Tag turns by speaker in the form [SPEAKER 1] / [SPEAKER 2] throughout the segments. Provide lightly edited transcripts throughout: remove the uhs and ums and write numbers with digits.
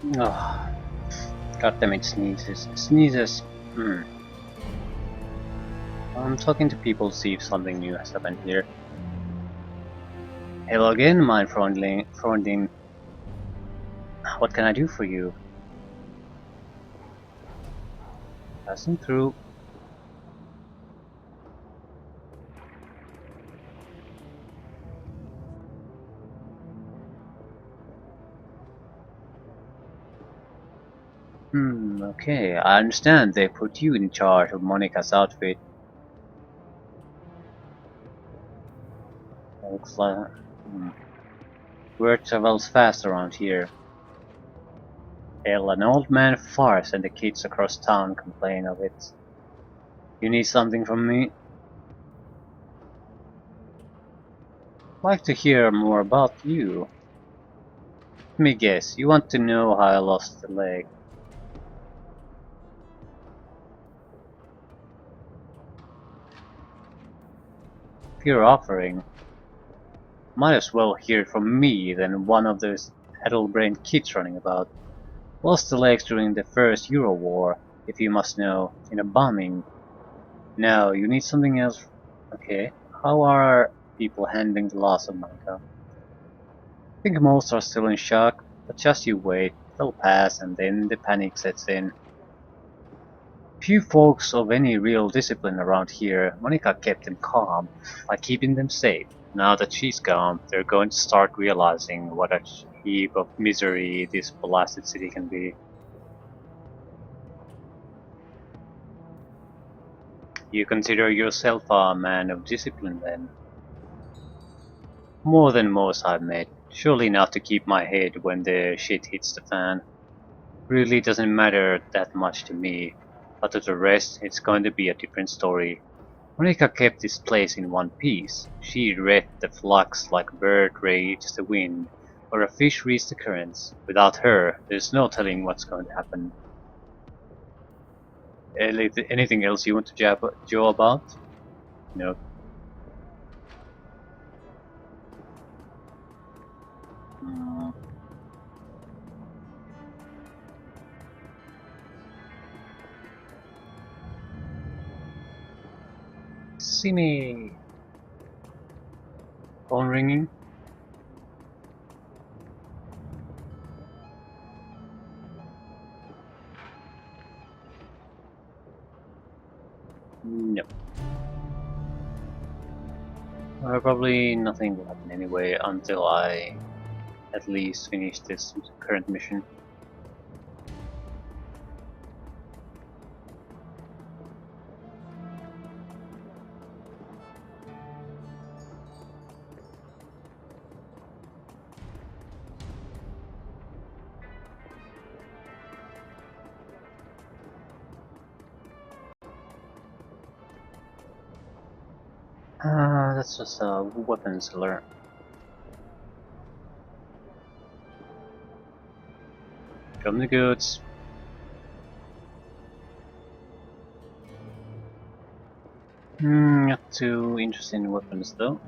[SPEAKER 1] Oh, God damn it, sneezes. Sneezes. Hmm. I'm talking to people to see if something new has happened here. Hello again, my Freundin. What can I do for you? Passing through. Okay, I understand they put you in charge of Monica's outfit. Looks like... Word travels fast around here. Hell, an old man farts and the kids across town complain of it. You need something from me? I'd like to hear more about you. Let me guess, you want to know how I lost the leg. If you're offering, might as well hear it from me than one of those addle-brained kids running about. Lost the legs during the first Euro War, if you must know, in a bombing. Now, you need something else? Okay. How are people handling the loss of Monica? I think most are still in shock, but just you wait. They'll pass, and then the panic sets in. Few folks of any real discipline around here. Monica kept them calm by keeping them safe. Now that she's gone, they're going to start realizing what a heap of misery this blasted city can be. You consider yourself a man of discipline then? More than most I've met. Surely enough to keep my head when the shit hits the fan. Really doesn't matter that much to me, but to the rest it's going to be a different story. Monica kept this place in one piece. She read the flux like a bird reads the wind, or a fish reads the currents. Without her, there's no telling what's going to happen. Anything else you want to Joe about? No. Mm. See me. Phone ringing? No. Probably nothing will happen anyway until I at least finish this current mission. That's just a weapons alert. Show me the goods. Not too interested in weapons though.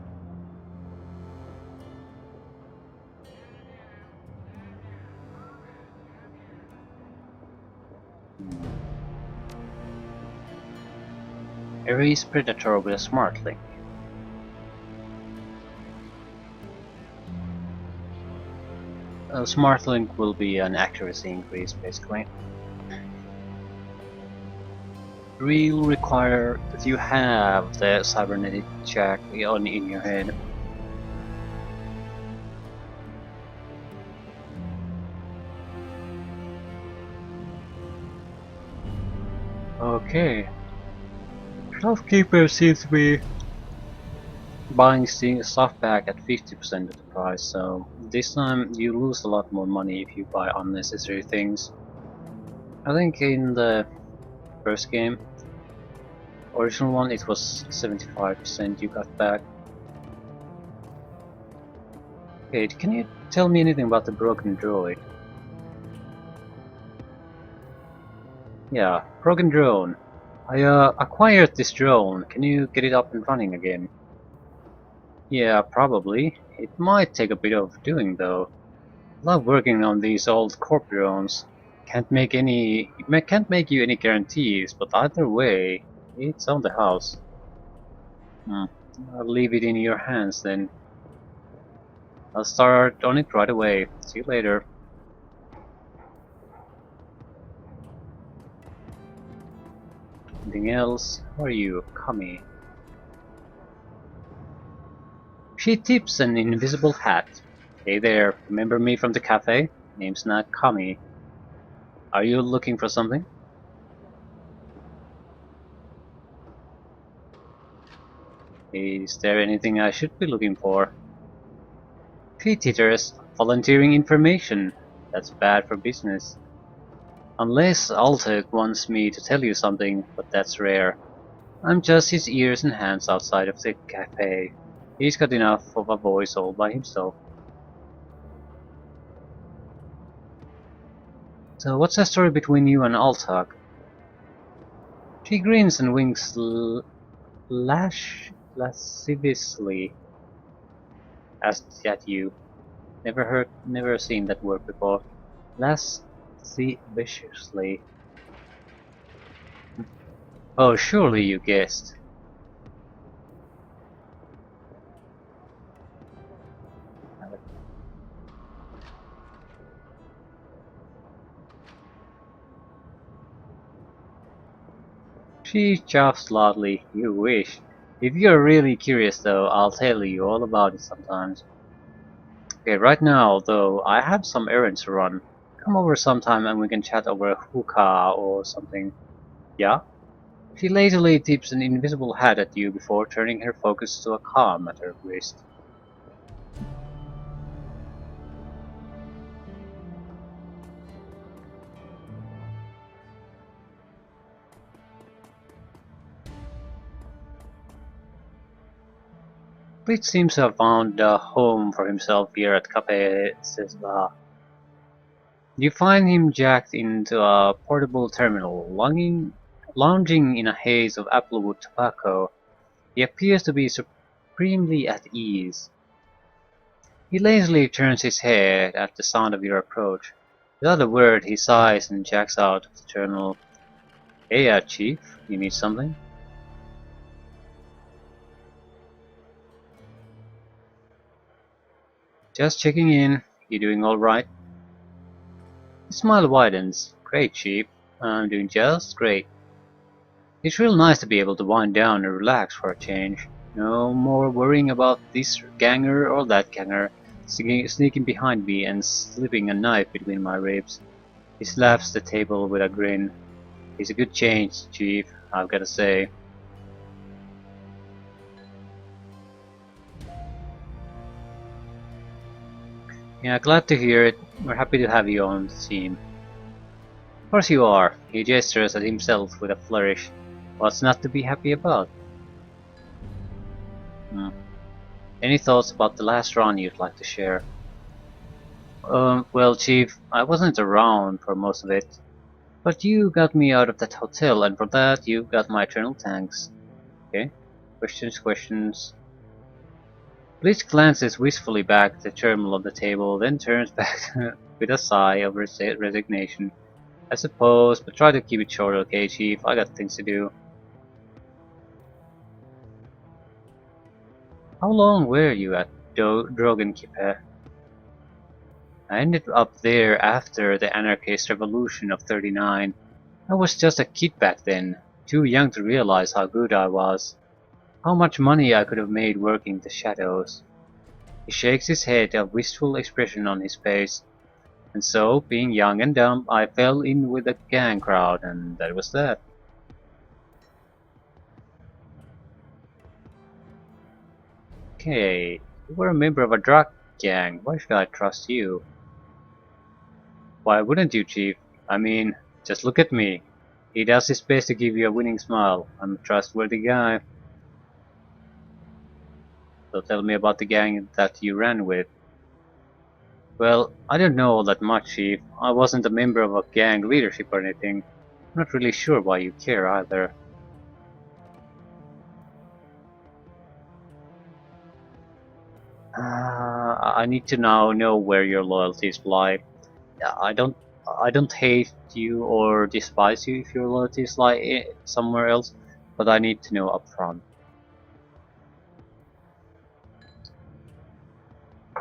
[SPEAKER 1] Erase Predator with a smart link. A smart link will be an accuracy increase basically. Will require that you have the cybernetic check on in your head. Okay. Shopkeeper seems to be buying stuff back at 50% of the price, so this time you lose a lot more money if you buy unnecessary things. I think in the first game, original one, it was 75% you got back. Okay, can you tell me anything about the broken droid? Yeah, broken drone. I acquired this drone. Can you get it up and running again? Yeah, probably. It might take a bit of doing though. Love working on these old scorpions. Can't make you any guarantees, but either way, it's on the house. Hmm. I'll leave it in your hands then. I'll start on it right away. See you later. Anything else? How are you, Kami? She tips an invisible hat. Hey there, remember me from the cafe? Name's not Kami. Are you looking for something? Is there anything I should be looking for? She titters, volunteering information. That's bad for business. Unless Altek wants me to tell you something, but that's rare. I'm just his ears and hands outside of the cafe. He's got enough of a voice all by himself. So what's the story between you and Altak? She grins and winks lasciviously at you. Never seen that word before. Lasciviously. Oh, surely you guessed. She chuffs loudly. You wish. If you're really curious though, I'll tell you all about it sometimes. Okay, right now though, I have some errands to run. Come over sometime and we can chat over a hookah or something. Yeah? She lazily tips an invisible hat at you before turning her focus to a calm at her wrist. Blitz seems to have found a home for himself here at Cafe Cesva. You find him jacked into a portable terminal, lounging in a haze of applewood tobacco. He appears to be supremely at ease. He lazily turns his head at the sound of your approach. Without a word, he sighs and jacks out of the terminal. Hey, Chief, you need something? Just checking in. You doing alright? His smile widens. Great, Chief. I'm doing just great. It's real nice to be able to wind down and relax for a change. No more worrying about this ganger or that ganger sneaking behind me and slipping a knife between my ribs. He slaps the table with a grin. He's a good change, Chief, I've gotta say. Yeah, glad to hear it. We're happy to have you on the team. Of course you are. He gestures at himself with a flourish. What's not to be happy about? Hmm. Any thoughts about the last run you'd like to share? Well, Chief, I wasn't around for most of it. But you got me out of that hotel, and for that you got my eternal thanks. Okay? Questions? Blitz glances wistfully back at the terminal of the table, then turns back with a sigh of resignation. I suppose, but try to keep it short, okay, Chief? I got things to do. How long were you at Drogenkippe? I ended up there after the anarchist revolution of '39. I was just a kid back then, too young to realize how good I was, how much money I could have made working the shadows. He shakes his head, a wistful expression on his face. And so, being young and dumb, I fell in with the gang crowd, and that was that. Okay, you were a member of a drug gang. Why should I trust you? Why wouldn't you, Chief? I mean, just look at me. He does his best to give you a winning smile. I'm a trustworthy guy. So tell me about the gang that you ran with. Well, I don't know all that much, Chief. I wasn't a member of a gang leadership or anything. I'm not really sure why you care either. I need to now know where your loyalties lie. I don't I don't hate you or despise you if your loyalties lie somewhere else, but I need to know upfront.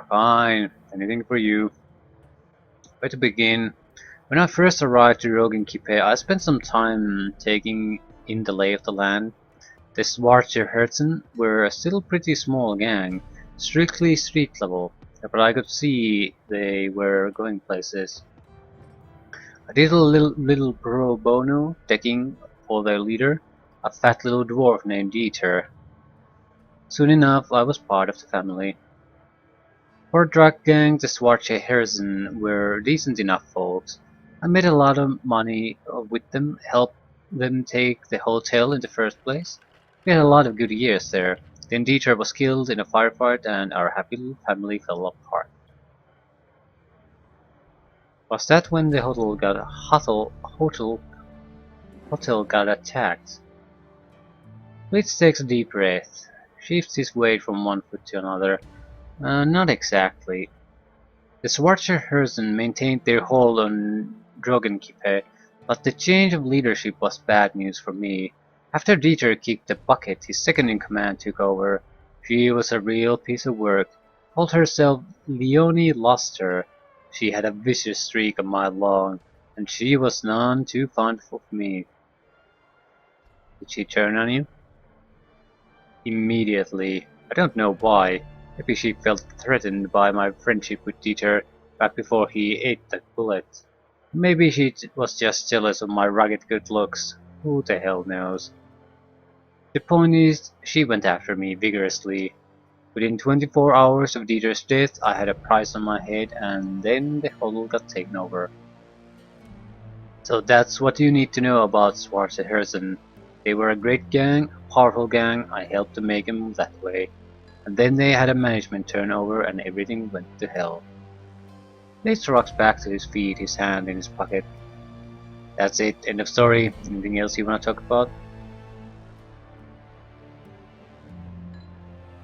[SPEAKER 1] Fine, anything for you. Where to begin? When I first arrived to Rogan Kipe, I spent some time taking in the lay of the land. The Schwarzer Herzen were a still pretty small gang, strictly street level, but I could see they were going places. I did a little pro bono decking for their leader, a fat little dwarf named Dieter. Soon enough I was part of the family. For drug gang, the Schwarze Herzen were decent enough folks. I made a lot of money with them, helped them take the hotel in the first place. We had a lot of good years there. Then Dieter was killed in a firefight and our happy little family fell apart. Was that when the hotel got attacked? Blitz takes a deep breath, shifts his weight from one foot to another. Not exactly. The Schwarzer Herzen maintained their hold on Dragonkipe, but the change of leadership was bad news for me. After Dieter kicked the bucket, his second-in-command took over. She was a real piece of work. Called herself Leonie Luster. She had a vicious streak a mile long, and she was none too fond of me. Did she turn on you? Immediately. I don't know why. Maybe she felt threatened by my friendship with Dieter back before he ate the bullet. Maybe she was just jealous of my rugged good looks. Who the hell knows? The point is, she went after me vigorously. Within 24 hours of Dieter's death, I had a price on my head, and then the whole got taken over. So that's what you need to know about Schwarze Herzen. They were a great gang, a powerful gang. I helped to make them that way. And then they had a management turnover and everything went to hell. Nate rocks back to his feet, his hand in his pocket. That's it, end of story. Anything else you want to talk about?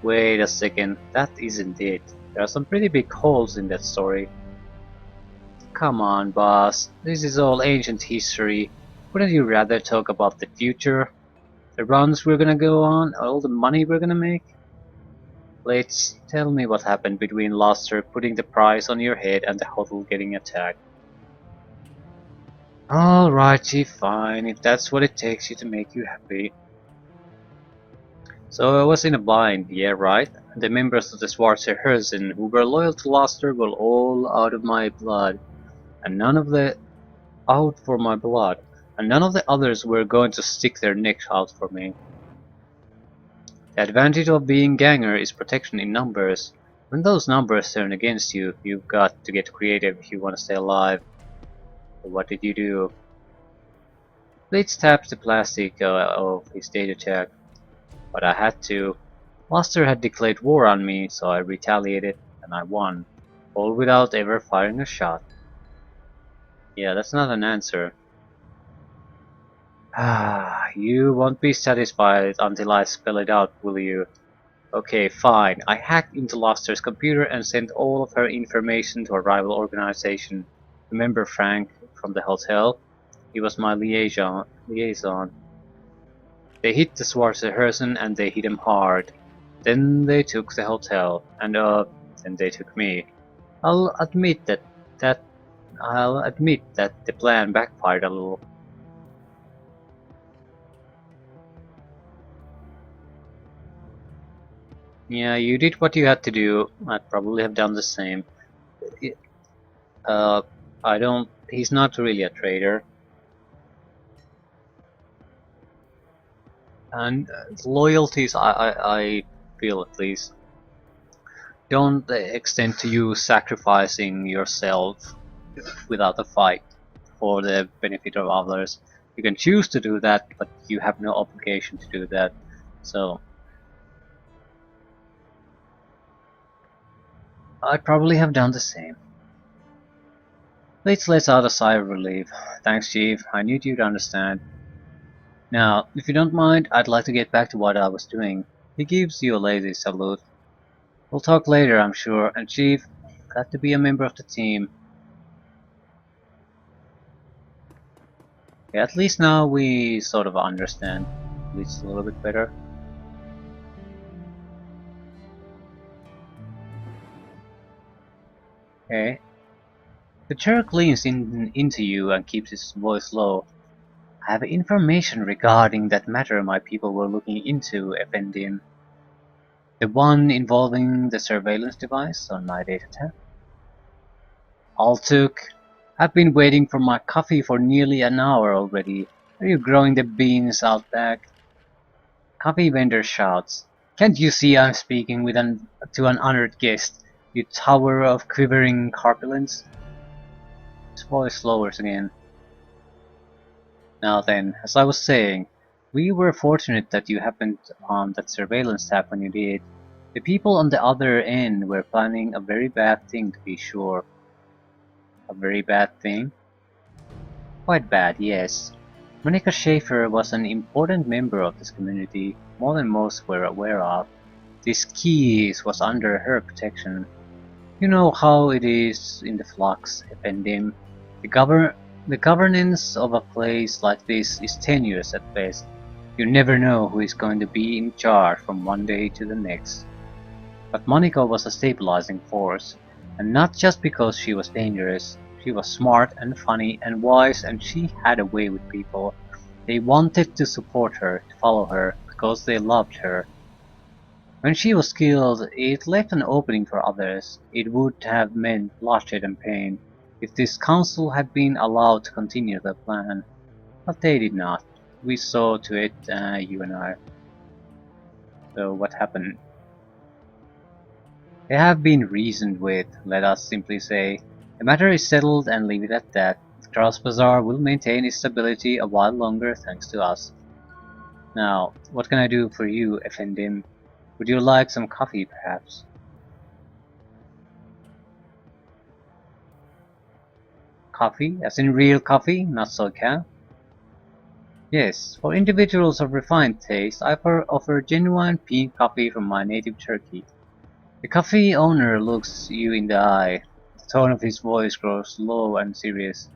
[SPEAKER 1] Wait a second, that isn't it. There are some pretty big holes in that story. Come on, boss. This is all ancient history. Wouldn't you rather talk about the future? The runs we're gonna go on? All the money we're gonna make? Let's tell me what happened between Luster putting the price on your head and the hotel getting attacked. Alrighty, fine, if that's what it takes you to make you happy. So I was in a bind, yeah right? The members of the Schwarzer Herzen who were loyal to Luster were all out of my blood, and none of the out for my blood, and none of the others were going to stick their necks out for me. The advantage of being ganger is protection in numbers. When those numbers turn against you, you've got to get creative if you want to stay alive. So what did you do? Blitz tapped the plastic of his data tag, but I had to. Master had declared war on me, so I retaliated, and I won. All without ever firing a shot. Yeah, that's not an answer. Ah, you won't be satisfied until I spell it out, will you? Okay, fine. I hacked into Luster's computer and sent all of her information to a rival organization. Remember Frank from the hotel? He was my liaison. They hit the Schwarzer Herzen and they hit him hard. Then they took the hotel, and then they took me. I'll admit that the plan backfired a little. Yeah, you did what you had to do. I'd probably have done the same. Uh, I don't. He's not really a traitor. And loyalties, I feel at least, don't extend to you sacrificing yourself without a fight for the benefit of others. You can choose to do that, but you have no obligation to do that. So I'd probably have done the same. Let's let out a sigh of relief. Thanks, Chief. I knew you'd understand. Now, if you don't mind, I'd like to get back to what I was doing. He gives you a lazy salute. We'll talk later, I'm sure. And Chief, glad to be a member of the team. Yeah, at least now we sort of understand. At least a little bit better. Okay. The Turk leans into you and keeps his voice low. I have information regarding that matter my people were looking into, Effendim. The one involving the surveillance device on my data tab. Altuk, I've been waiting for my coffee for nearly an hour already. Are you growing the beans out back? Coffee vendor shouts. Can't you see I'm speaking to an honored guest, you tower of quivering corpulence? His voice lowers again. Now then, as I was saying, we were fortunate that you happened upon that surveillance tap when you did. The people on the other end were planning a very bad thing, to be sure. A very bad thing? Quite bad, yes. Monica Schaefer was an important member of this community, more than most were aware of. This keys was under her protection. You know how it is in the flux, Effendim. The governance of a place like this is tenuous at best. You never know who is going to be in charge from one day to the next. But Monica was a stabilizing force, and not just because she was dangerous. She was smart and funny and wise, and she had a way with people. They wanted to support her, to follow her, because they loved her. When she was killed, it left an opening for others. It would have meant bloodshed and pain, if this council had been allowed to continue their plan. But they did not. We saw to it, you and I. So what happened? They have been reasoned with, let us simply say. The matter is settled and leave it at that. Charles Bazaar will maintain its stability a while longer thanks to us. Now, what can I do for you, Effendim? Would you like some coffee, perhaps? Coffee? As in real coffee, not soca? Yes, for individuals of refined taste, I offer genuine pink coffee from my native Turkey. The coffee owner looks you in the eye. The tone of his voice grows low and serious.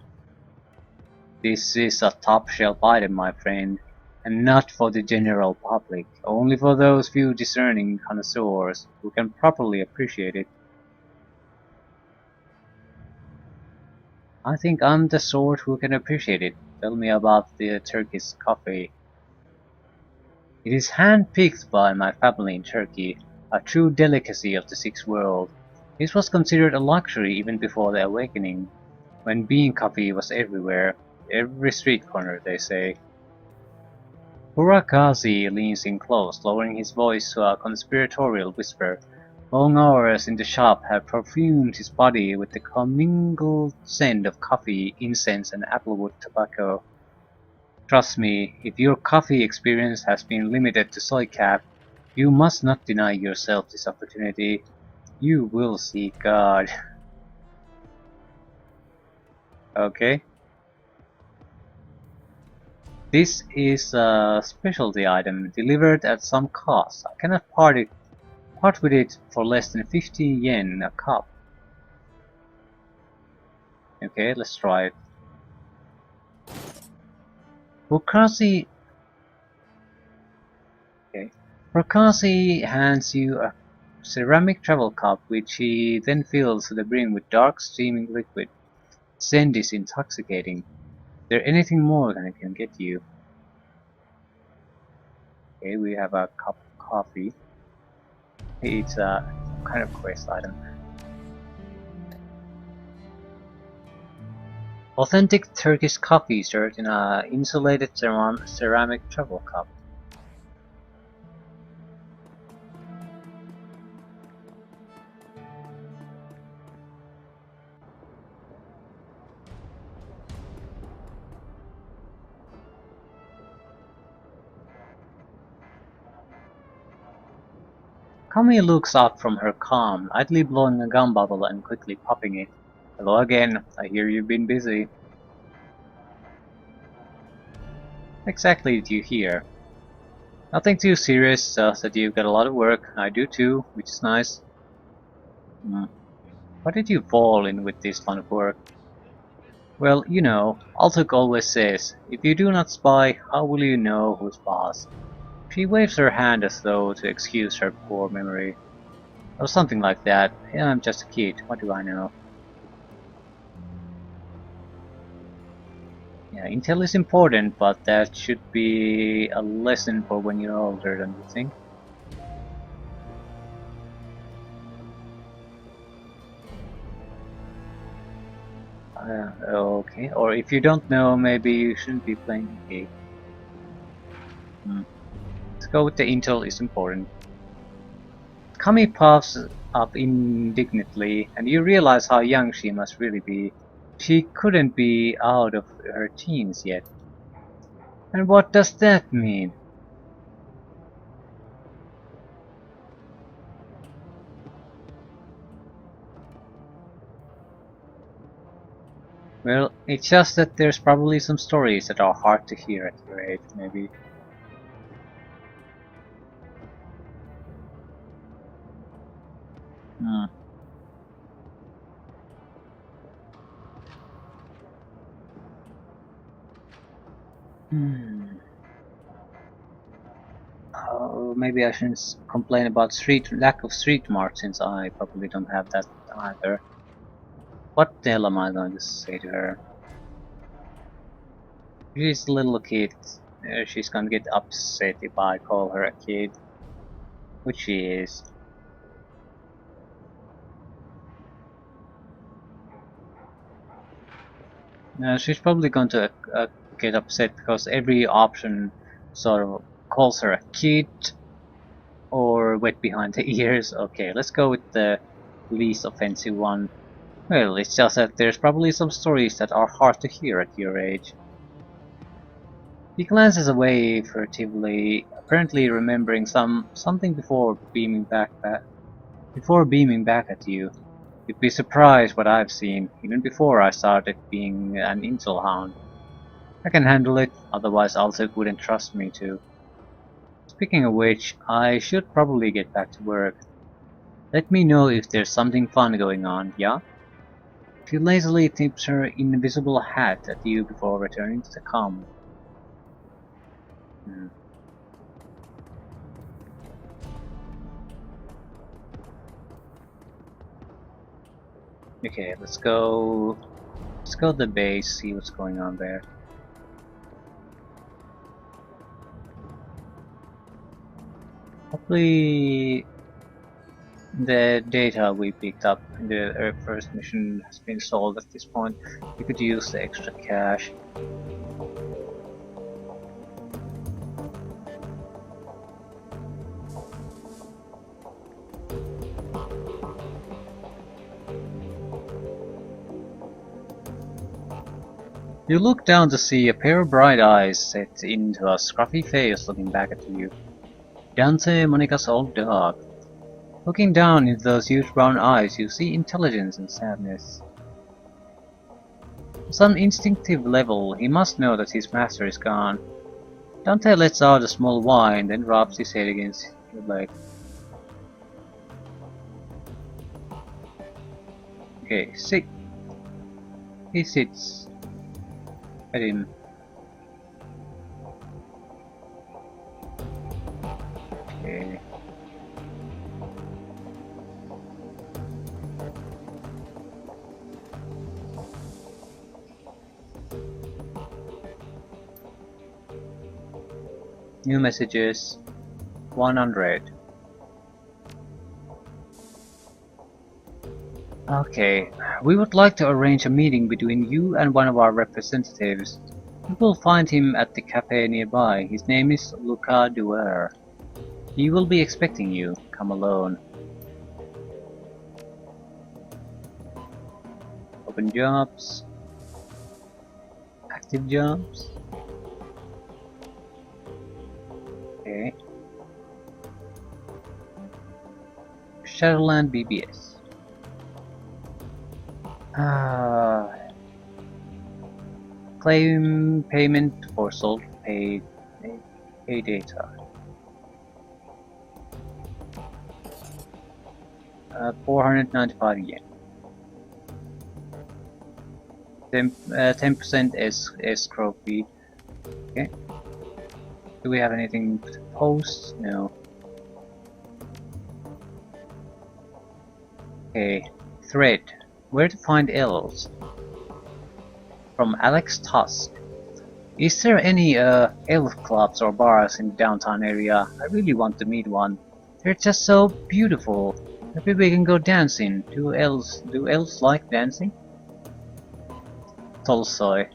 [SPEAKER 1] This is a top-shelf item, my friend, and not for the general public, only for those few discerning connoisseurs who can properly appreciate it. I think I'm the sort who can appreciate it. Tell me about the Turkish coffee. It is hand-picked by my family in Turkey, a true delicacy of the Sixth World. This was considered a luxury even before the awakening, when bean coffee was everywhere, every street corner, they say. Burakazi leans in close, lowering his voice to a conspiratorial whisper. Long hours in the shop have perfumed his body with the commingled scent of coffee, incense, and applewood tobacco. Trust me, if your coffee experience has been limited to soy cap, you must not deny yourself this opportunity. You will see God. Okay? This is a specialty item delivered at some cost. I cannot part with it for less than 50 yen a cup. Okay, let's try it. Burkasi, okay. Burkasi hands you a ceramic travel cup which he then fills to the brim with dark steaming liquid. Scent is intoxicating. Is there anything more than it can get you? Okay, we have a cup of coffee. It's a kind of quest item. Authentic Turkish coffee served in an insulated ceramic travel cup. Kami looks up from her calm, idly blowing a gum bubble and quickly popping it. Hello again, I hear you've been busy. Exactly did you hear? Nothing too serious, just that you've got a lot of work. I do too, which is nice. Hmm. Why did you fall in with this line of work? Well, you know, Altuk always says, if you do not spy, how will you know who's boss? She waves her hand as though to excuse her poor memory. Or something like that. Yeah, I'm just a kid, what do I know? Yeah, intel is important, but that should be a lesson for when you're older, don't you think? Okay, or if you don't know, maybe you shouldn't be playing the game. Hmm. Let's go with the intel is important. Kami puffs up indignantly, and you realize how young she must really be. She couldn't be out of her teens yet. And what does that mean? Well, it's just that there's probably some stories that are hard to hear at your age, maybe. Hmm. Hmm. Oh, maybe I shouldn't complain about lack of street smart since I probably don't have that either. What the hell am I going to say to her? She's a little kid. She's gonna get upset if I call her a kid, which she is. She's probably going to get upset because every option sort of calls her a kid or wet behind the ears. Okay, let's go with the least offensive one. Well, it's just that there's probably some stories that are hard to hear at your age. He glances away furtively, apparently remembering something before beaming back at you. You'd be surprised what I've seen, even before I started being an intel hound. I can handle it, otherwise Alsek wouldn't trust me to. Speaking of which, I should probably get back to work. Let me know if there's something fun going on, yeah? She lazily tips her invisible hat at you before returning to the com. Hmm. Okay, let's go. Let's go to the base, see what's going on there. Hopefully, the data we picked up in the first mission has been sold at this point. We could use the extra cash. You look down to see a pair of bright eyes set into a scruffy face looking back at you. Dante, Monica's old dog. Looking down into those huge brown eyes, you see intelligence and sadness. On some instinctive level, he must know that his master is gone. Dante lets out a small whine, then rubs his head against your leg. Okay, sit. He sits. Pet him. Okay. New messages. 100. Okay, we would like to arrange a meeting between you and one of our representatives. You will find him at the cafe nearby. His name is Luca Duer. He will be expecting you. Come alone. Open jobs. Active jobs. Okay. Shadowland BBS. Ah, claim payment for sold pay data. 495 yen. 10% is escrow fee. Okay. Do we have anything to post? No. Okay. Thread. Where to find elves? From Alex Tusk. Is there any elf clubs or bars in the downtown area? I really want to meet one. They're just so beautiful. Maybe we can go dancing. Do elves like dancing? Tolstoy.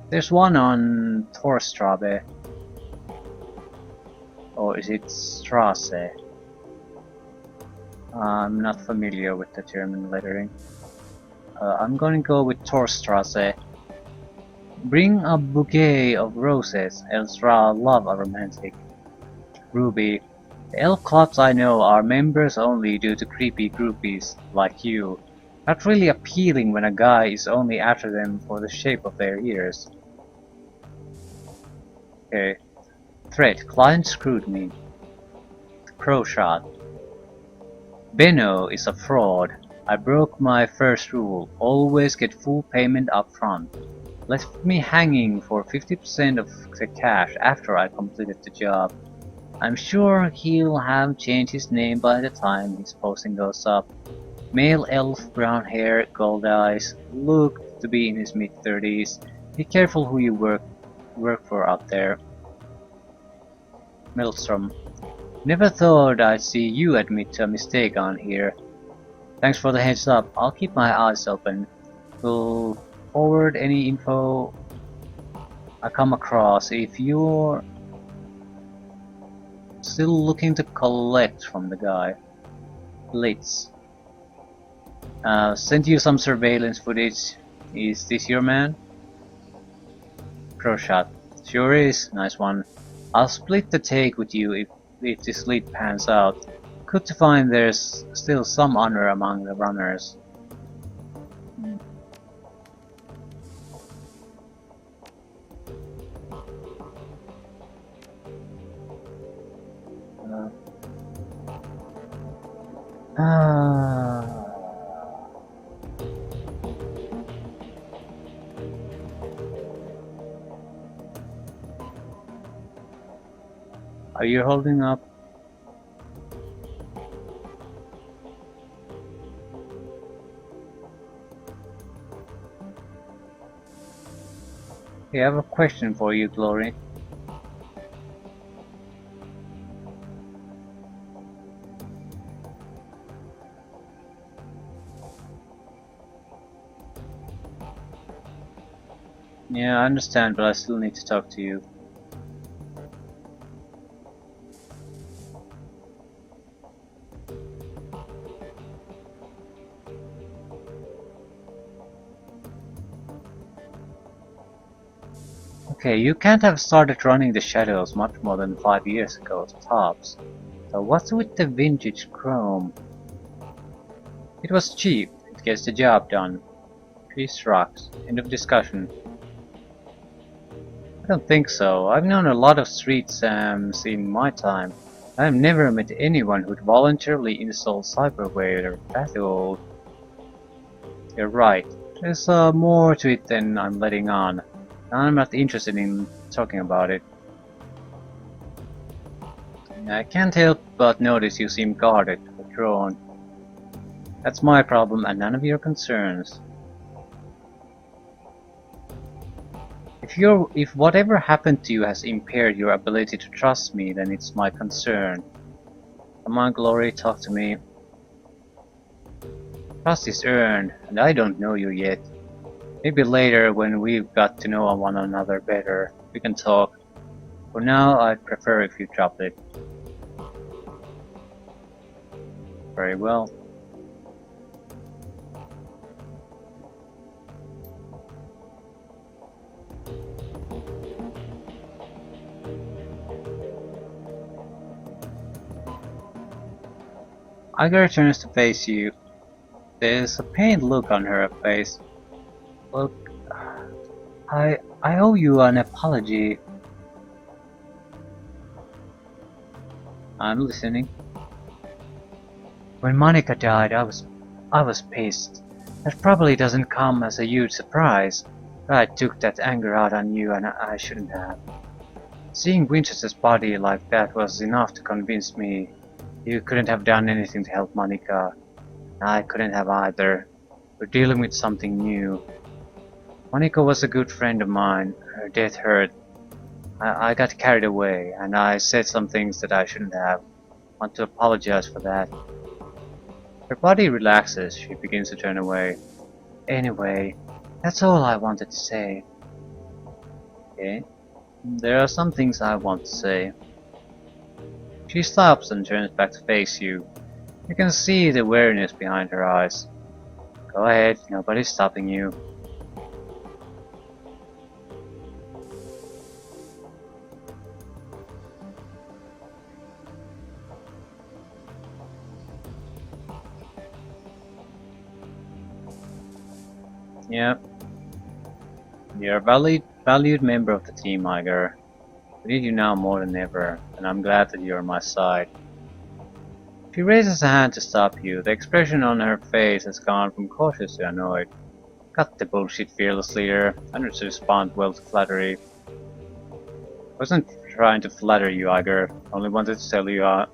[SPEAKER 1] There's one on Torstrabe. Or is it Strasse? I'm not familiar with the German lettering. I'm gonna go with Torstrasse. Bring a bouquet of roses, Elstra love a romantic. Ruby. The elf clubs I know are members only due to creepy groupies like you. Not really appealing when a guy is only after them for the shape of their ears. Okay. Threat. Client screwed me. Pro shot. Benno is a fraud. I broke my first rule. Always get full payment up front. Left me hanging for 50% of the cash after I completed the job. I'm sure he'll have changed his name by the time his posting goes up. Male elf, brown hair, gold eyes, looked to be in his mid-30s. Be careful who you work for out there. Maelstrom. Never thought I'd see you admit to a mistake on here. Thanks for the heads up. I'll keep my eyes open. We'll forward any info I come across. If you're still looking to collect from the guy. Blitz. Sent you some surveillance footage. Is this your man? Pro shot. Sure is. Nice one. I'll split the take with you if this lead pans out. Good to find there's still some honor among the runners. Are you holding up? I have a question for you, Glory. Yeah, I understand, but I still need to talk to you. Okay, you can't have started running the Shadows much more than 5 years ago, tops. So what's with the vintage chrome? It was cheap, it gets the job done. Peace rocks. End of discussion. I don't think so. I've known a lot of street Sams in my time. I've never met anyone who'd voluntarily install cyberware that old. You're right. There's more to it than I'm letting on. I'm not interested in talking about it. I can't help but notice you seem guarded, withdrawn. That's my problem and none of your concerns. If whatever happened to you has impaired your ability to trust me, then it's my concern. Come on, Glory, talk to me. Trust is earned, and I don't know you yet. Maybe later, when we've got to know one another better, we can talk. For now, I'd prefer if you dropped it. Very well. Agar turns to face you. There's a pained look on her face. Look, I owe you an apology. I'm listening. When Monica died, I was pissed. That probably doesn't come as a huge surprise, but I took that anger out on you and I shouldn't have. Seeing Winchester's body like that was enough to convince me you couldn't have done anything to help Monica. I couldn't have either. We're dealing with something new. Monica was a good friend of mine. Her death hurt. I got carried away, and I said some things that I shouldn't have. I want to apologize for that. Her body relaxes. She begins to turn away. Anyway, that's all I wanted to say. Okay. There are some things I want to say. She stops and turns back to face you. You can see the weariness behind her eyes. Go ahead, nobody's stopping you. Yep. You're a valued member of the team, Iger. We need you now more than ever, and I'm glad that you're on my side. She raises a hand to stop you. The expression on her face has gone from cautious to annoyed. Cut the bullshit, fearless leader. I don't respond well to flattery. Wasn't trying to flatter you, Iger. Only wanted to tell you how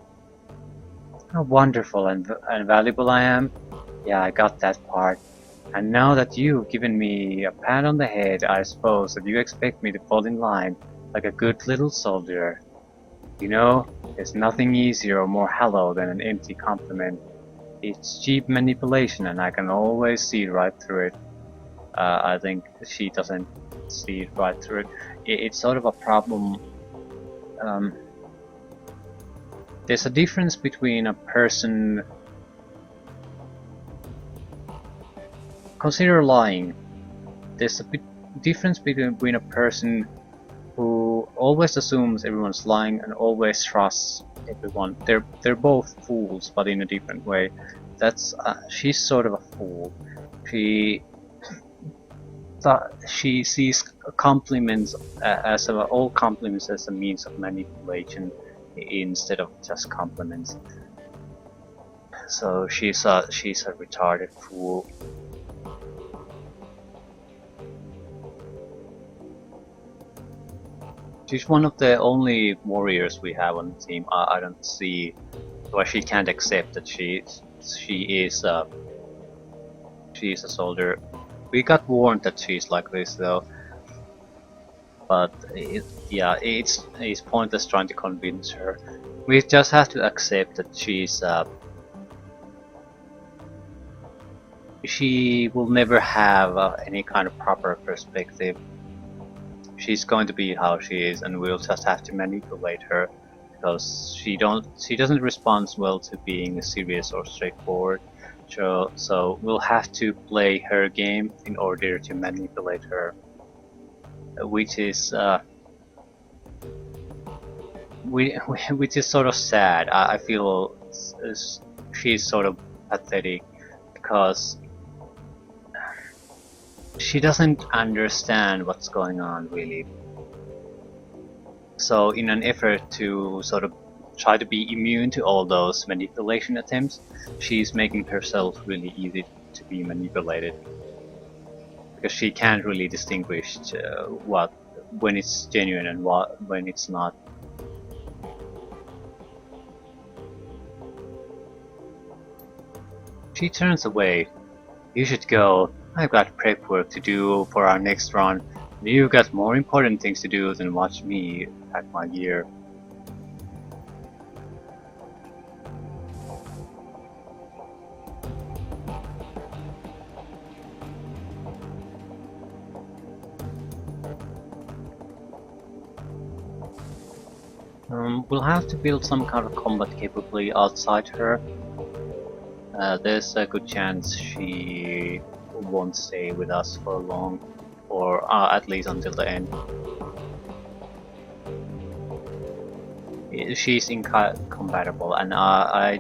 [SPEAKER 1] wonderful and valuable I am. Yeah, I got that part. And now that you've given me a pat on the head, I suppose that you expect me to fall in line like a good little soldier. You know, there's nothing easier or more hollow than an empty compliment. It's cheap manipulation and I can always see right through it. I think she doesn't see it right through it. It's sort of a problem. There's a difference between a person... Consider lying. There's a difference between a person who always assumes everyone's lying and always trusts everyone. They're both fools, but in a different way. She's sort of a fool. She sees compliments all compliments as a means of manipulation instead of just compliments. So she's a retarded fool. She's one of the only warriors we have on the team. I don't see why she can't accept that she is a soldier. We got warned that she's like this though, but it's pointless trying to convince her. We just have to accept that she will never have any kind of proper perspective. She's going to be how she is, and we'll just have to manipulate her because she doesn't respond well to being serious or straightforward. So we'll have to play her game in order to manipulate her, which is which is sort of sad. I feel she's sort of pathetic because she doesn't understand what's going on really. So in an effort to sort of try to be immune to all those manipulation attempts, she's making herself really easy to be manipulated. Because she can't really distinguish when it's genuine and when it's not. She turns away. You should go. I've got prep work to do for our next run. You've got more important things to do than watch me pack my gear. We'll have to build some kind of combat capability outside her. There's a good chance she won't stay with us for long, or at least until the end. She's incompatible, and I'm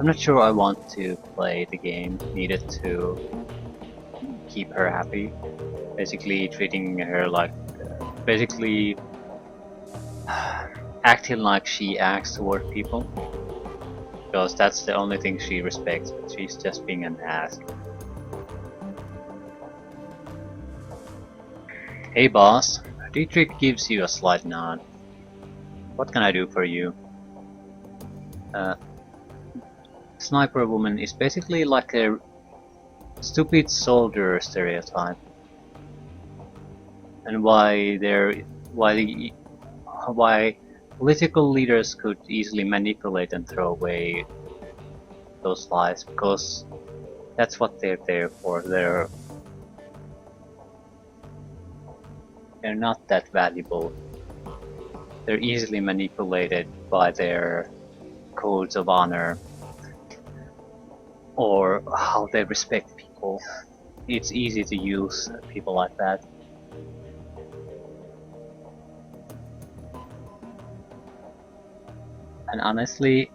[SPEAKER 1] not sure I want to play the game needed to keep her happy. Basically treating her like, acting like she acts toward people. because that's the only thing she respects, but she's just being an ass. Hey boss, Dietrich gives you a slight nod. What can I do for you? Sniper woman is basically like a stupid soldier stereotype. And why political leaders could easily manipulate and throw away those lies, because that's what they're there for. They're not that valuable. They're easily manipulated by their codes of honor or how they respect people. It's easy to use people like that. And honestly,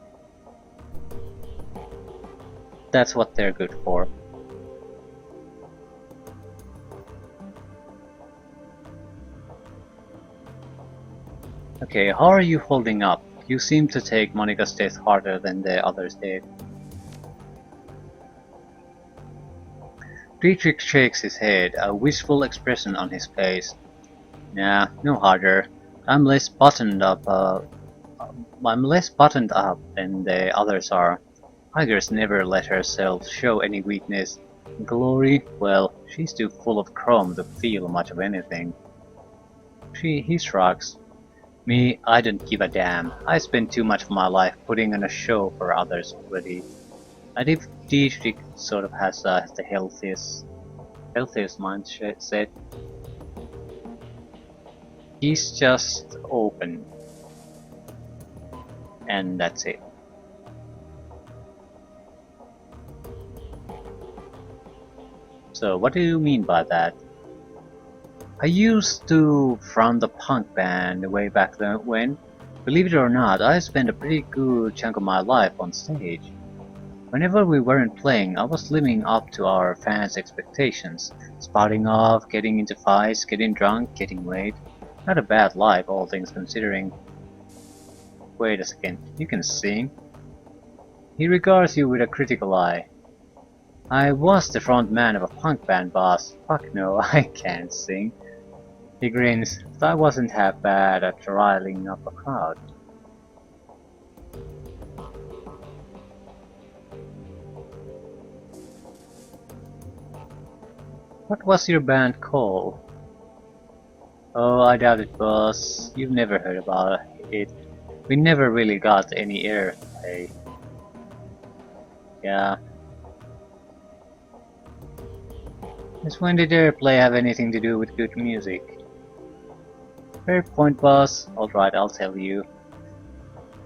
[SPEAKER 1] that's what they're good for. Okay, how are you holding up? You seem to take Monica's death harder than the others did. Dietrich shakes his head, a wistful expression on his face. Nah, no harder. I'm less buttoned up than the others are. Tigers never let herself show any weakness. Glory, well, she's too full of chrome to feel much of anything. He shrugs. Me, I don't give a damn. I spent too much of my life putting on a show for others already. And if Dietrich sort of has the healthiest mindset, he's just open. And that's it. So what do you mean by that? I used to front the punk band way back then when, believe it or not, I spent a pretty good chunk of my life on stage. Whenever we weren't playing, I was living up to our fans' expectations, spouting off, getting into fights, getting drunk, getting laid. Not a bad life, all things considering. Wait a second, you can sing? He regards you with a critical eye. I was the front man of a punk band, boss. Fuck no, I can't sing. He grins, but I wasn't half bad at riling up a crowd. What was your band called? Oh, I doubt it, boss. You've never heard about it. We never really got any airplay. Yeah. Since when did airplay have anything to do with good music? Fair point, boss. Alright, I'll tell you.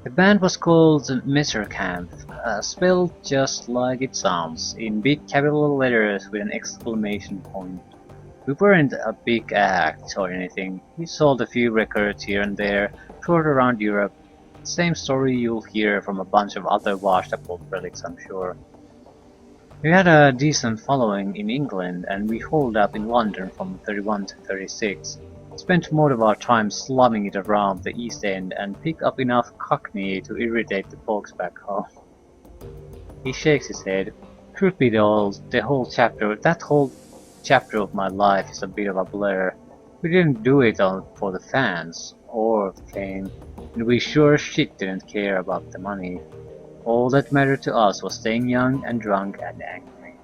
[SPEAKER 1] The band was called Messerkampf, spelled just like it sounds, in big capital letters with an exclamation point. We weren't a big act or anything. We sold a few records here and there, toured around Europe. Same story you'll hear from a bunch of other washed up old relics, I'm sure. We had a decent following in England, and we holed up in London from 31 to 36. Spent most of our time slumming it around the East End and picked up enough Cockney to irritate the folks back home. He shakes his head. Truth be told, that whole chapter of my life is a bit of a blur. We didn't do it for the fans, or the fame, and we sure shit didn't care about the money. All that mattered to us was staying young and drunk and angry.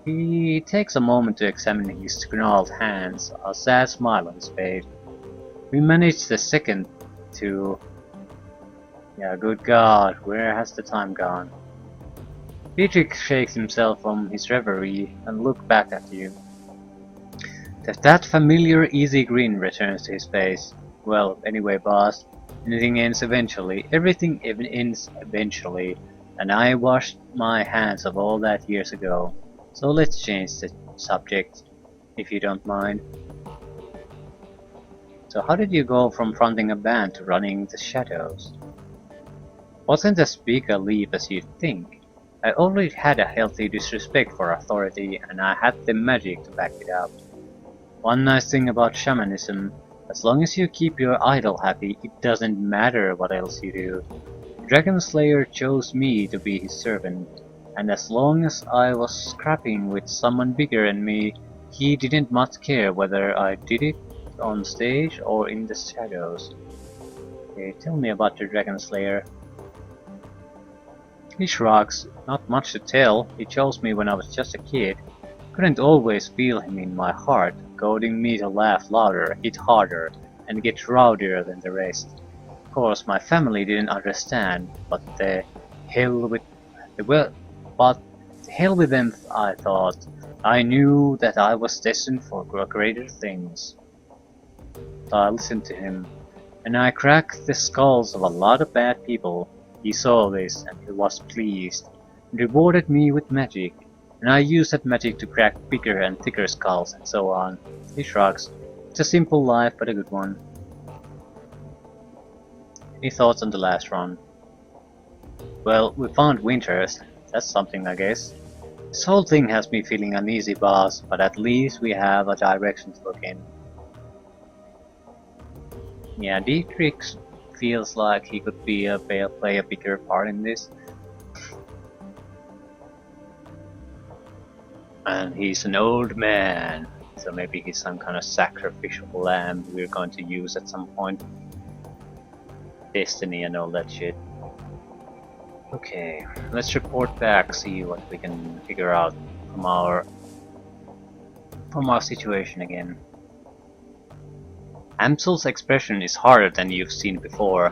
[SPEAKER 1] He takes a moment to examine his gnarled hands, a sad smile on his face. We managed the second to... Yeah, good God, where has the time gone? Dietrich shakes himself from his reverie and looks back at you. That familiar easy grin returns to his face. Well, anyway, boss, anything ends eventually. Everything ends eventually, and I washed my hands of all that years ago. So let's change the subject, if you don't mind. So how did you go from fronting a band to running the Shadows? Wasn't as big a leap as you'd think. I already had a healthy disrespect for authority, and I had the magic to back it up. One nice thing about shamanism, as long as you keep your idol happy, it doesn't matter what else you do. Dragon Slayer chose me to be his servant, and as long as I was scrapping with someone bigger than me, he didn't much care whether I did it on stage or in the shadows. Okay, tell me about your Dragon Slayer. He shrugs. Not much to tell. He chose me when I was just a kid. Couldn't always feel him in my heart, goading me to laugh louder, hit harder, and get rowdier than the rest. Of course, my family didn't understand, but the hell with well, but the hell with them, I thought. I knew that I was destined for greater things. So I listened to him, and I cracked the skulls of a lot of bad people. He saw this, and he was pleased, and rewarded me with magic, and I used that magic to crack bigger and thicker skulls, and so on. He shrugs. It's a simple life, but a good one. Any thoughts on the last run? Well, we found Winters. That's something, I guess. This whole thing has me feeling uneasy, boss, but at least we have a direction to look in. Yeah, Dietrich feels like he could be play a bigger part in this. And he's an old man, so maybe he's some kind of sacrificial lamb we're going to use at some point. Destiny and all that shit. Okay, let's report back, see what we can figure out from our situation again. Amsel's expression is harder than you've seen before.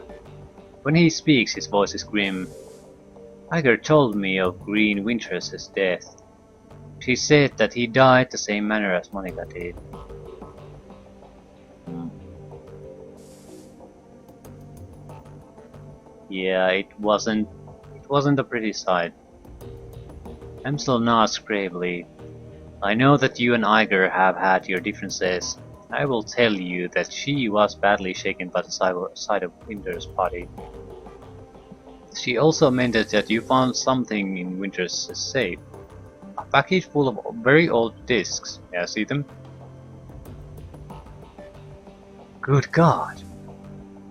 [SPEAKER 1] When he speaks, his voice is grim. Iger told me of Green Winters' death. She said that he died the same manner as Monica did. Yeah, it wasn't a pretty sight. Amsel nods gravely. I know that you and Iger have had your differences. I will tell you that she was badly shaken by the sight of Winter's body. She also mentioned that you found something in Winter's safe. A package full of very old discs. May I see them? Good God!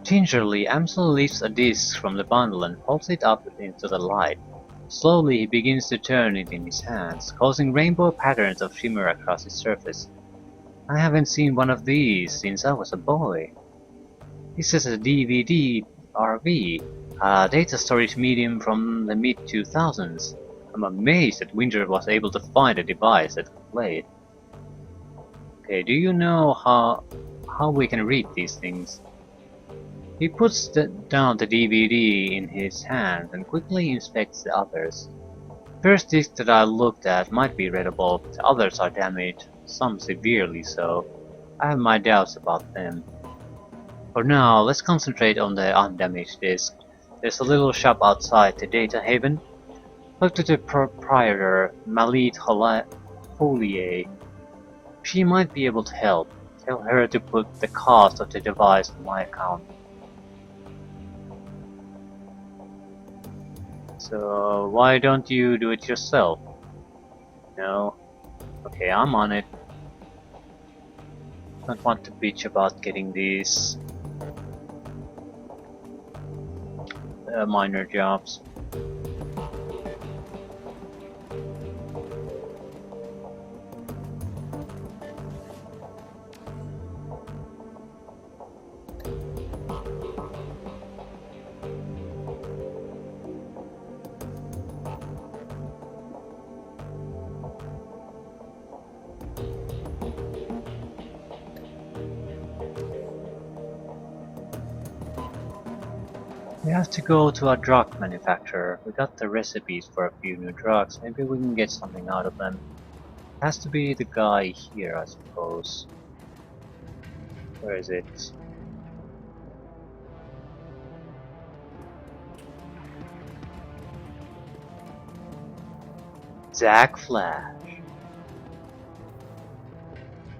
[SPEAKER 1] Gingerly, Amsel lifts a disc from the bundle and holds it up into the light. Slowly he begins to turn it in his hands, causing rainbow patterns of shimmer across its surface. I haven't seen one of these since I was a boy. This is a DVD RV, a data storage medium from the mid-2000s. I'm amazed that Winter was able to find a device that could play it. Okay, do you know how we can read these things? He puts down the DVD in his hand and quickly inspects the others. The first disc that I looked at might be readable, the others are damaged, some severely so. I have my doubts about them. For now, let's concentrate on the undamaged disc. There's a little shop outside the data haven. Talk to the proprietor, Malit Holier. She might be able to help. Tell her to put the cost of the device on my account. So why don't you do it yourself? No. Okay, I'm on it. Don't want to bitch about getting these minor jobs. We have to go to a drug manufacturer. We got the recipes for a few new drugs. Maybe we can get something out of them. It has to be the guy here, I suppose. Where is it? Zack Flash.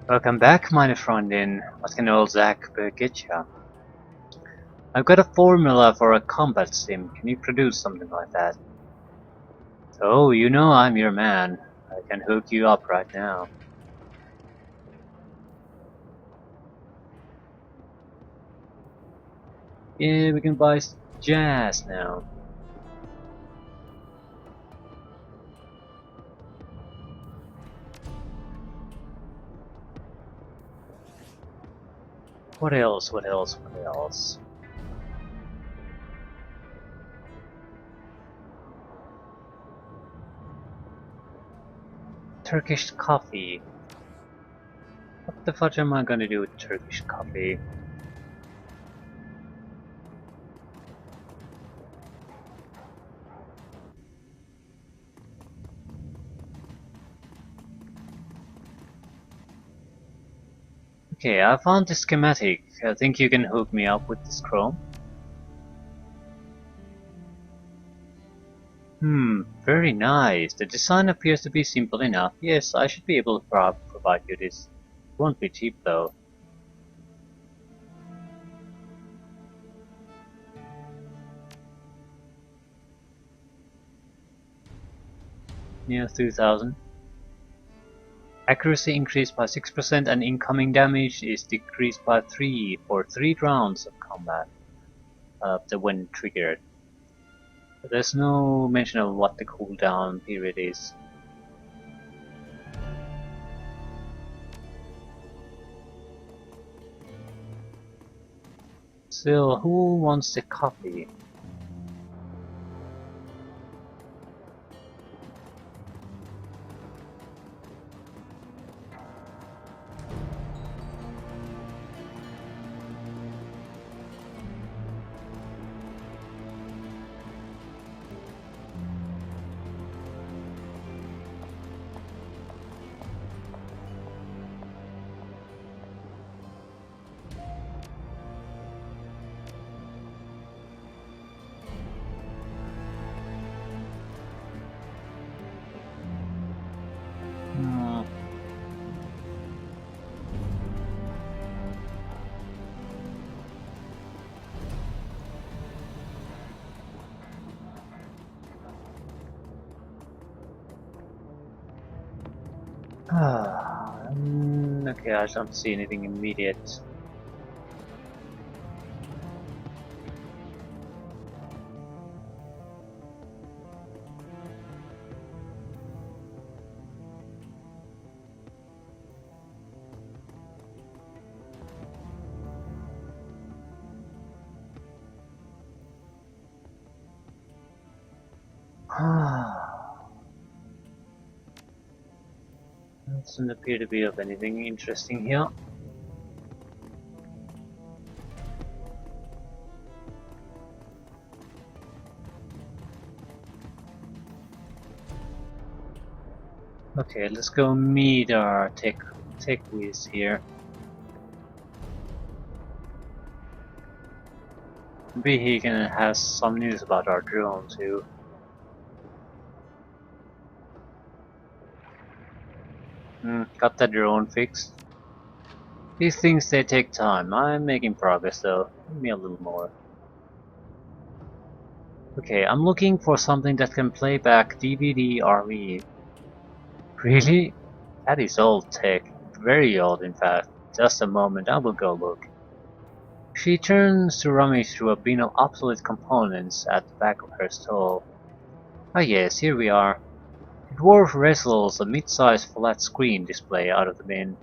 [SPEAKER 1] Welcome back, my friend. What can old Zack get ya? I've got a formula for a combat sim. Can you produce something like that? Oh, you know I'm your man. I can hook you up right now. Yeah, we can buy jazz now. What else? What else? What else? Turkish coffee. What the fudge am I gonna do with Turkish coffee? Okay, I found the schematic. I think you can hook me up with this chrome. Very nice. The design appears to be simple enough. Yes, I should be able to provide you this. It won't be cheap though. Near 2000. Accuracy increased by 6% and incoming damage is decreased by 3 for 3 rounds of combat when triggered. There's no mention of what the cooldown period is. Still, who wants the coffee? Okay, I don't see anything immediate. Doesn't appear to be of anything interesting here. Okay, let's go meet our tech whiz here. Maybe he can have some news about our drone too. Got the drone fixed. These things, they take time. I'm making progress though. Give me a little more. Okay, I'm looking for something that can play back DVD RV. Really? That is old tech. Very old, in fact. Just a moment, I will go look. She turns to rummage through a bin of obsolete components at the back of her stall. Ah yes, here we are. The dwarf wrestles a mid-sized flat-screen display out of the bin.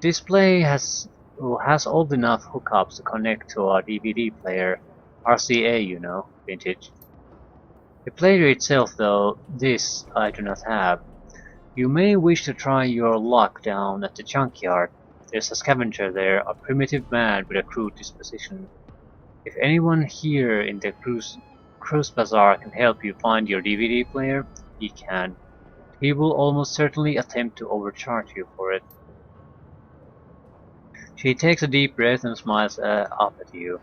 [SPEAKER 1] The display has old enough hookups to connect to our DVD player. RCA, you know, vintage. The player itself, though, this I do not have. You may wish to try your luck down at the junkyard. There's a scavenger there, a primitive man with a crude disposition. If anyone here in the cruise bazaar can help you find your DVD player, he can. He will almost certainly attempt to overcharge you for it. She takes a deep breath and smiles up at you.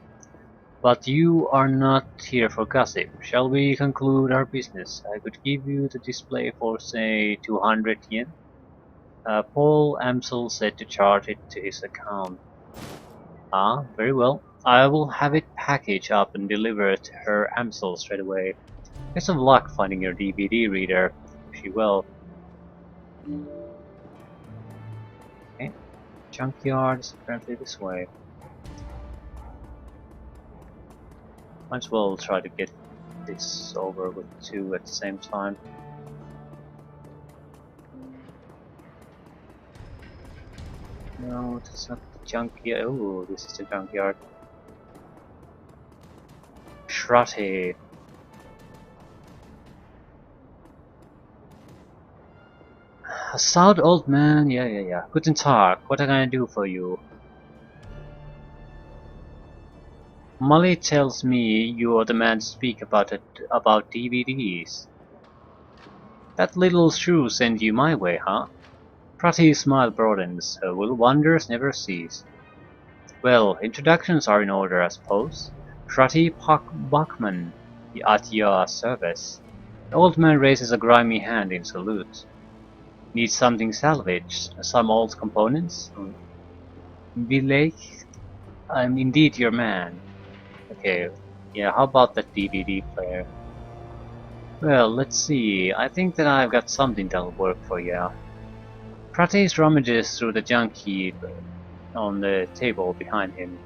[SPEAKER 1] But you are not here for gossip. Shall we conclude our business? I could give you the display for, say, 200 yen. Paul Amsel said to charge it to his account. Ah, very well. I will have it packaged up and delivered to her Amsel straight away. Best of luck finding your DVD reader. She will. Okay. Junkyard is apparently this way. Might as well try to get this over with 2 at the same time. No, that's not junkyard. Ooh, this is the junkyard. Shruti. A stout old man. Yeah. Guten Tag. What can I do for you? Molly tells me you're the man to speak about about DVDs. That little shrew sent you my way, huh? Prati's smile broadens. Her will wonders never cease. Well, introductions are in order, I suppose. Prati Bachman, at your service. The old man raises a grimy hand in salute. Need something salvaged? Some old components? Belake? I'm indeed your man. Okay, yeah, how about that DVD player? Well, let's see. I think that I've got something that'll work for you. Pratis rummages through the junk heap on the table behind him.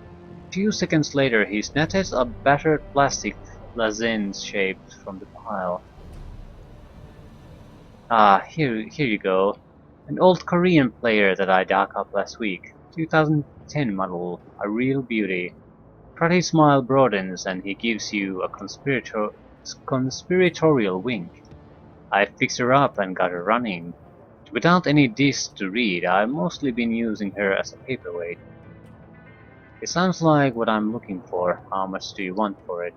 [SPEAKER 1] A few seconds later, he snatches a battered plastic lozenge shaped from the pile. Ah, here you go. An old Korean player that I dug up last week. 2010 model. A real beauty. Pratis' smile broadens and he gives you a conspiratorial wink. I fixed her up and got her running. Without any discs to read, I've mostly been using her as a paperweight. It sounds like what I'm looking for. How much do you want for it?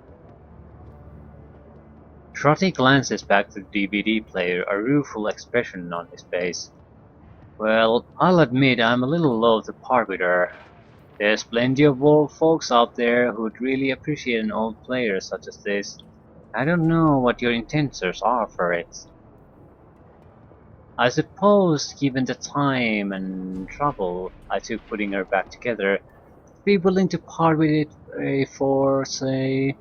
[SPEAKER 1] Trotty glances back to the DVD player, a rueful expression on his face. Well, I'll admit I'm a little loath to part with her. There's plenty of old folks out there who'd really appreciate an old player such as this. I don't know what your intentions are for it. I suppose, given the time and trouble I took putting her back together, be willing to part with it for, say...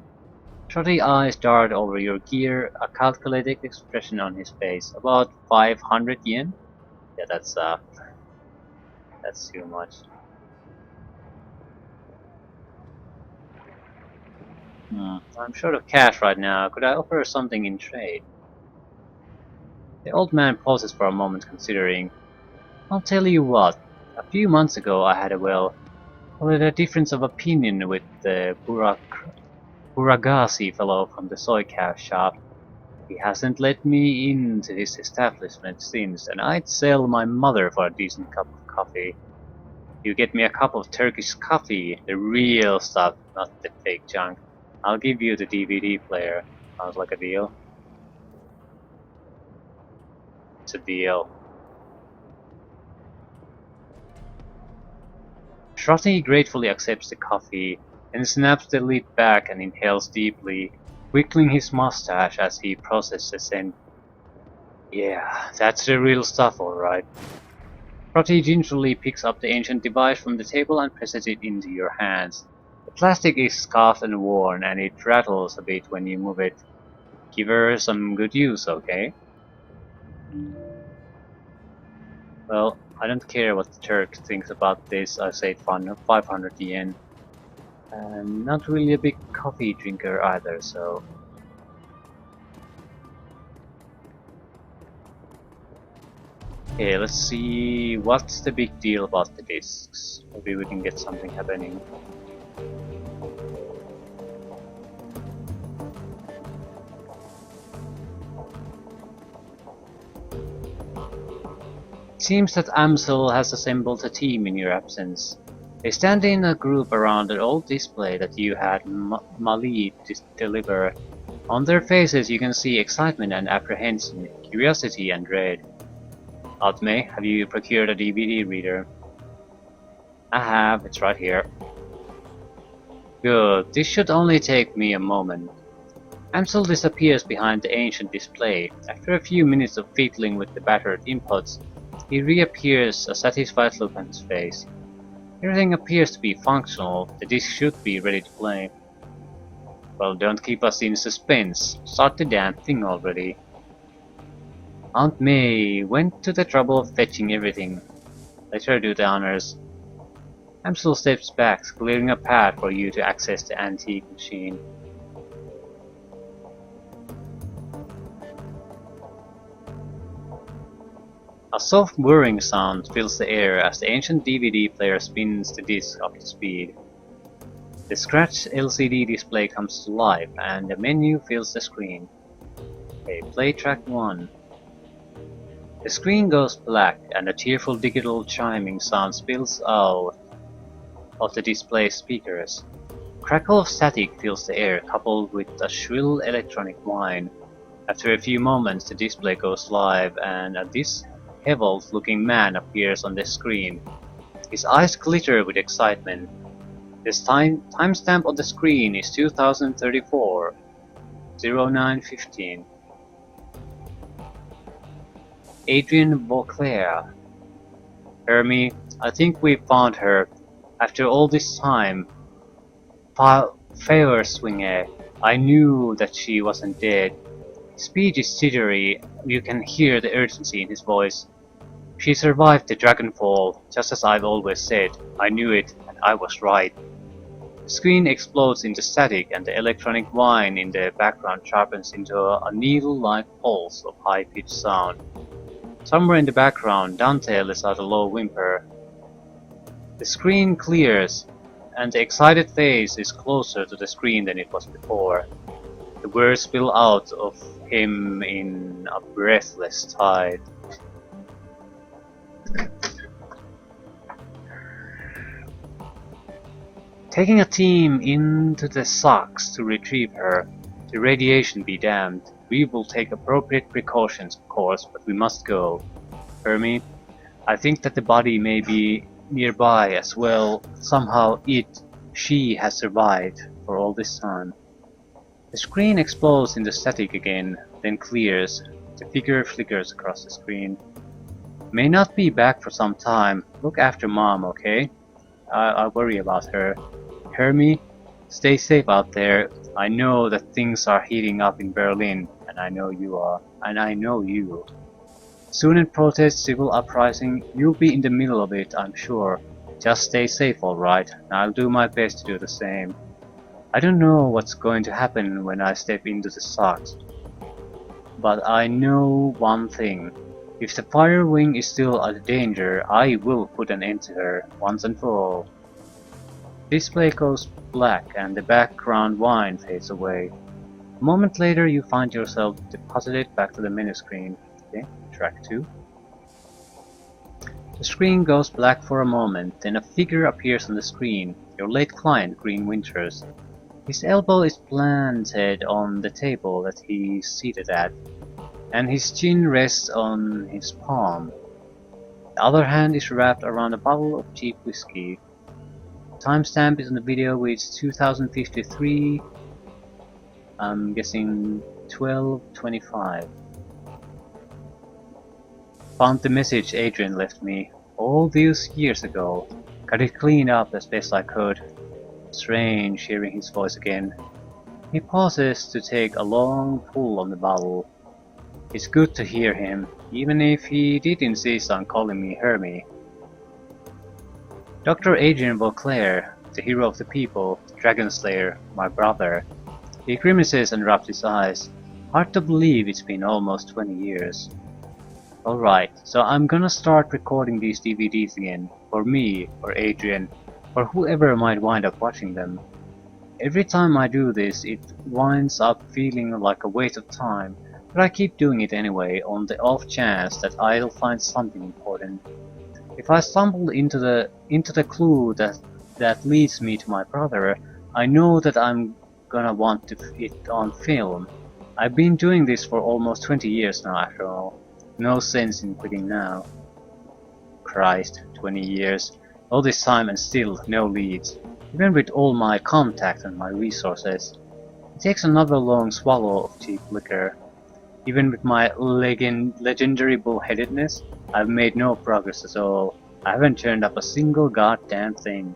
[SPEAKER 1] Trotty eyes dart over your gear, a calculated expression on his face. About 500 yen? Yeah, that's too much. I'm short of cash right now. Could I offer something in trade? The old man pauses for a moment, considering. I'll tell you what. A few months ago I had a difference of opinion with the Buragasi fellow from the soy calf shop. He hasn't let me into his establishment since, and I'd sell my mother for a decent cup of coffee. You get me a cup of Turkish coffee, the real stuff, not the fake junk. I'll give you the DVD player. Sounds like a deal. It's a deal. Shruti gratefully accepts the coffee, and snaps the lid back and inhales deeply, wiggling his mustache as he processes the scent. Yeah, that's the real stuff, alright. Shruti gingerly picks up the ancient device from the table and presses it into your hands. The plastic is scuffed and worn, and it rattles a bit when you move it. Give her some good use, okay? Well, I don't care what the Turk thinks about this, I say 500 yen. I'm not really a big coffee drinker either, so... Okay, let's see what's the big deal about the discs. Maybe we can get something happening. It seems that Amsel has assembled a team in your absence. They stand in a group around an old display that you had Mali deliver. On their faces you can see excitement and apprehension, curiosity and dread. Outmay, have you procured a DVD reader? I have, it's right here. Good, this should only take me a moment. Amsel disappears behind the ancient display. After a few minutes of fiddling with the battered inputs, he reappears, a satisfied look on his face. Everything appears to be functional, the disc should be ready to play. Well, don't keep us in suspense, start the damn thing already. Aunt May went to the trouble of fetching everything. Let her do the honors. Amsel steps back, clearing a path for you to access the antique machine. A soft whirring sound fills the air as the ancient DVD player spins the disc up to speed. The scratched LCD display comes to life and the menu fills the screen. Okay, play track 1. The screen goes black and a tearful digital chiming sound spills out of the display speakers. A crackle of static fills the air coupled with a shrill electronic whine. After a few moments the display goes live and a disheveled looking man appears on the screen. His eyes glitter with excitement. This timestamp on the screen is 2034, 0915. Adrian Beauclair. Hermie, I think we found her. After all this time. Feuerswinger, I knew that she wasn't dead. His speech is jittery, you can hear the urgency in his voice. She survived the Dragonfall, just as I've always said. I knew it, and I was right. The screen explodes into static and the electronic whine in the background sharpens into a needle-like pulse of high-pitched sound. Somewhere in the background, Dante lets out a low whimper. The screen clears, and the excited face is closer to the screen than it was before. The words spill out of him in a breathless tide. Taking a team into the Sox to retrieve her. The radiation be damned. We will take appropriate precautions, of course, but we must go. Hermie, I think that the body may be nearby as well. Somehow she has survived for all this time. The screen explodes into static again, then clears. The figure flickers across the screen. May not be back for some time. Look after Mom, okay? I'll worry about her. Hermie, stay safe out there. I know that things are heating up in Berlin, and I know you are. And I know you. Soon in protest, civil uprising, you'll be in the middle of it, I'm sure. Just stay safe, alright, and I'll do my best to do the same. I don't know what's going to happen when I step into the Sox. But I know one thing. If the Fire Wing is still a danger, I will put an end to her, once and for all. Display goes black and the background whine fades away. A moment later you find yourself deposited back to the menu screen. Okay, track 2. The screen goes black for a moment, then a figure appears on the screen, your late client, Green Winters. His elbow is planted on the table that he's seated at, and his chin rests on his palm. The other hand is wrapped around a bottle of cheap whiskey. Timestamp is on the video with 2053, I'm guessing 12:25. Found the message Adrian left me all these years ago. Got it cleaned up as best I could. Strange hearing his voice again. He pauses to take a long pull on the bottle. It's good to hear him, even if he did insist on calling me Hermie. Dr. Adrian Beauclair, the hero of the people, Dragon Slayer, my brother. He grimaces and rubs his eyes. Hard to believe it's been almost 20 years. Alright, so I'm gonna start recording these DVDs again, for me, or Adrian, or whoever might wind up watching them. Every time I do this, it winds up feeling like a waste of time, but I keep doing it anyway, on the off chance that I'll find something important. If I stumble into the clue that leads me to my brother, I know that I'm gonna want it on film. I've been doing this for almost 20 years now after all. No sense in quitting now. Christ, 20 years. All this time and still no leads. Even with all my contacts and my resources. It takes another long swallow of cheap liquor. Even with my legendary bullheadedness, I've made no progress at all. I haven't turned up a single goddamn thing.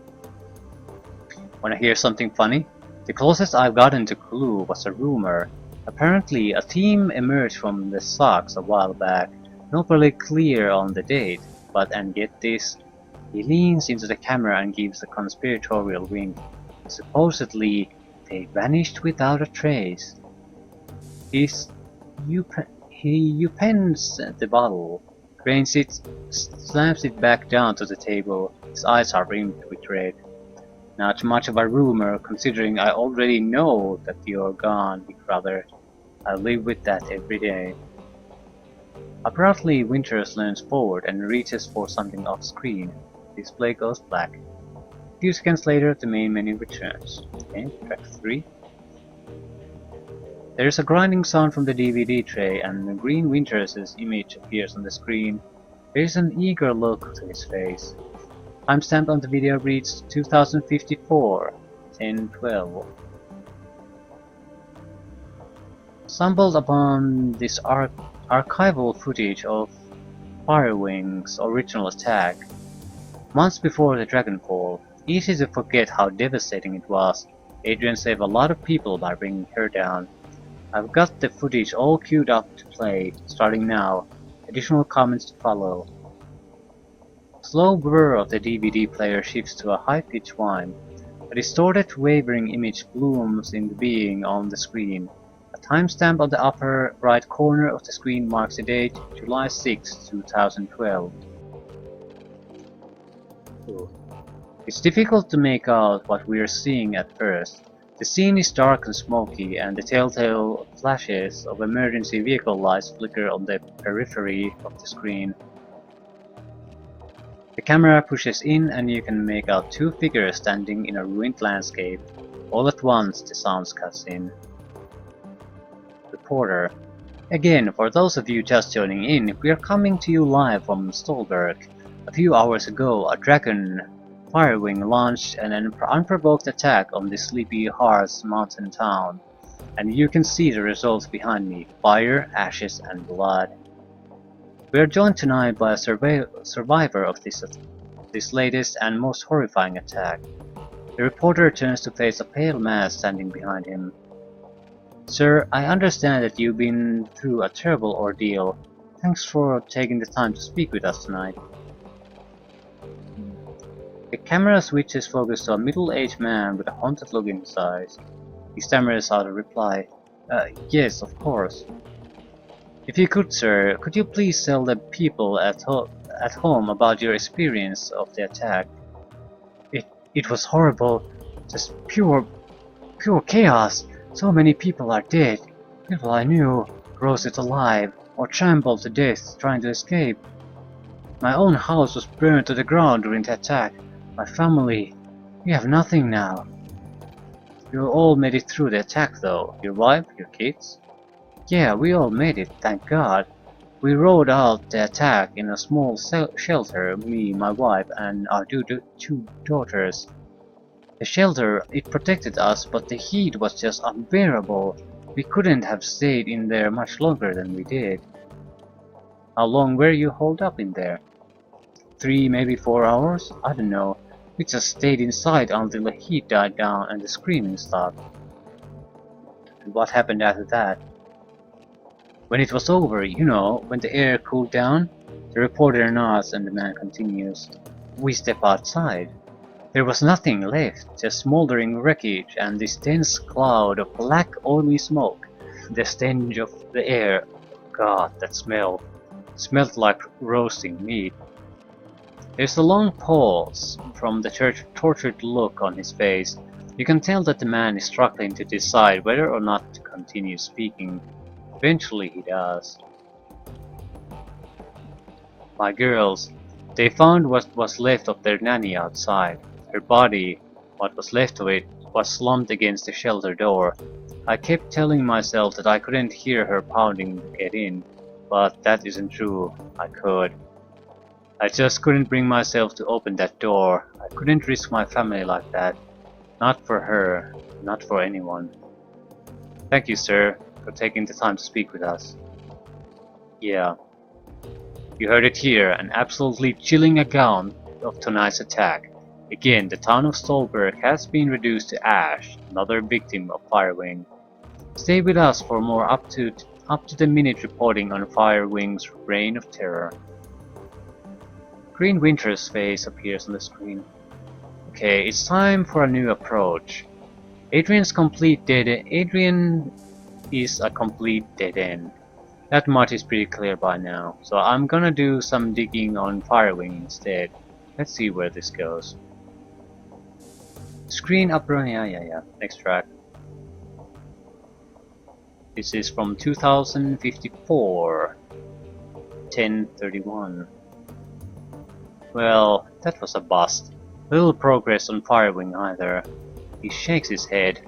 [SPEAKER 1] Wanna hear something funny? The closest I've gotten to clue was a rumor. Apparently, a team emerged from the Sox a while back. Not really clear on the date, but and get this, he leans into the camera and gives a conspiratorial wink. Supposedly, they vanished without a trace. He upends the bottle, Crane slams it back down to the table. His eyes are rimmed with red. Not much of a rumor, considering I already know that you're gone, big brother. I live with that every day. Abruptly, Winters leans forward and reaches for something off screen. The display goes black. A few seconds later, the main menu returns. Okay, track 3. There is a grinding sound from the DVD tray, and Green Winters' image appears on the screen. There is an eager look to his face. Timestamp on the video reads 2054, 10:12. Stumbled upon this archival footage of Firewing's original attack, months before the Dragonfall. Easy to forget how devastating it was. Adrian saved a lot of people by bringing her down. I've got the footage all queued up to play, starting now. Additional comments to follow. Slow blur of the DVD player shifts to a high-pitched whine. A distorted, wavering image blooms into being on the screen. A timestamp on the upper right corner of the screen marks the date, July 6, 2012. It's difficult to make out what we are seeing at first. The scene is dark and smoky, and the telltale flashes of emergency vehicle lights flicker on the periphery of the screen. The camera pushes in, and you can make out two figures standing in a ruined landscape. All at once, the sounds cuts in. Reporter. Again, for those of you just joining in, we are coming to you live from Stolberg. A few hours ago, a dragon Firewing launched an unprovoked attack on the Sleepy Hearts mountain town, and you can see the results behind me: fire, ashes, and blood. We are joined tonight by a survivor of this latest and most horrifying attack. The reporter turns to face a pale man standing behind him. Sir, I understand that you've been through a terrible ordeal. Thanks for taking the time to speak with us tonight. The camera switches focus to a middle-aged man with a haunted look in his eyes. He stammers out a reply. Yes, of course. If you could, sir, could you please tell the people at home about your experience of the attack? It was horrible. Just pure chaos. So many people are dead. People I knew, roasted alive, or trampled to death trying to escape. My own house was burned to the ground during the attack. My family, we have nothing now. You all made it through the attack though. Your wife, your kids? Yeah, we all made it, thank God. We rode out the attack in a small shelter, me, my wife, and our two daughters. The shelter, it protected us, but the heat was just unbearable. We couldn't have stayed in there much longer than we did. How long were you holed up in there? 3, maybe 4 hours? I don't know. We just stayed inside until the heat died down and the screaming stopped. And what happened after that? When it was over, you know, when the air cooled down, the reporter nods and the man continues. We step outside. There was nothing left, just smoldering wreckage and this dense cloud of black oily smoke. The stench of the air, God, that smell. Smelled like roasting meat. There's a long pause from the tortured look on his face. You can tell that the man is struggling to decide whether or not to continue speaking. Eventually he does. My girls, they found what was left of their nanny outside. Her body, what was left of it, was slumped against the shelter door. I kept telling myself that I couldn't hear her pounding to get in, but that isn't true. I could. I just couldn't bring myself to open that door. I couldn't risk my family like that. Not for her, not for anyone. Thank you, sir, for taking the time to speak with us. Yeah. You heard it here, an absolutely chilling account of tonight's attack. Again, the town of Stolberg has been reduced to ash, another victim of Firewing. Stay with us for more up to the minute reporting on Firewing's reign of terror. Green Winter's face appears on the screen. Okay, it's time for a new approach. Adrian is a complete dead end. That much is pretty clear by now, so I'm gonna do some digging on Firewing instead. Let's see where this goes. Screen upper, yeah. Next track. This is from 2054. 1031. Well, that was a bust. Little progress on Firewing either. He shakes his head.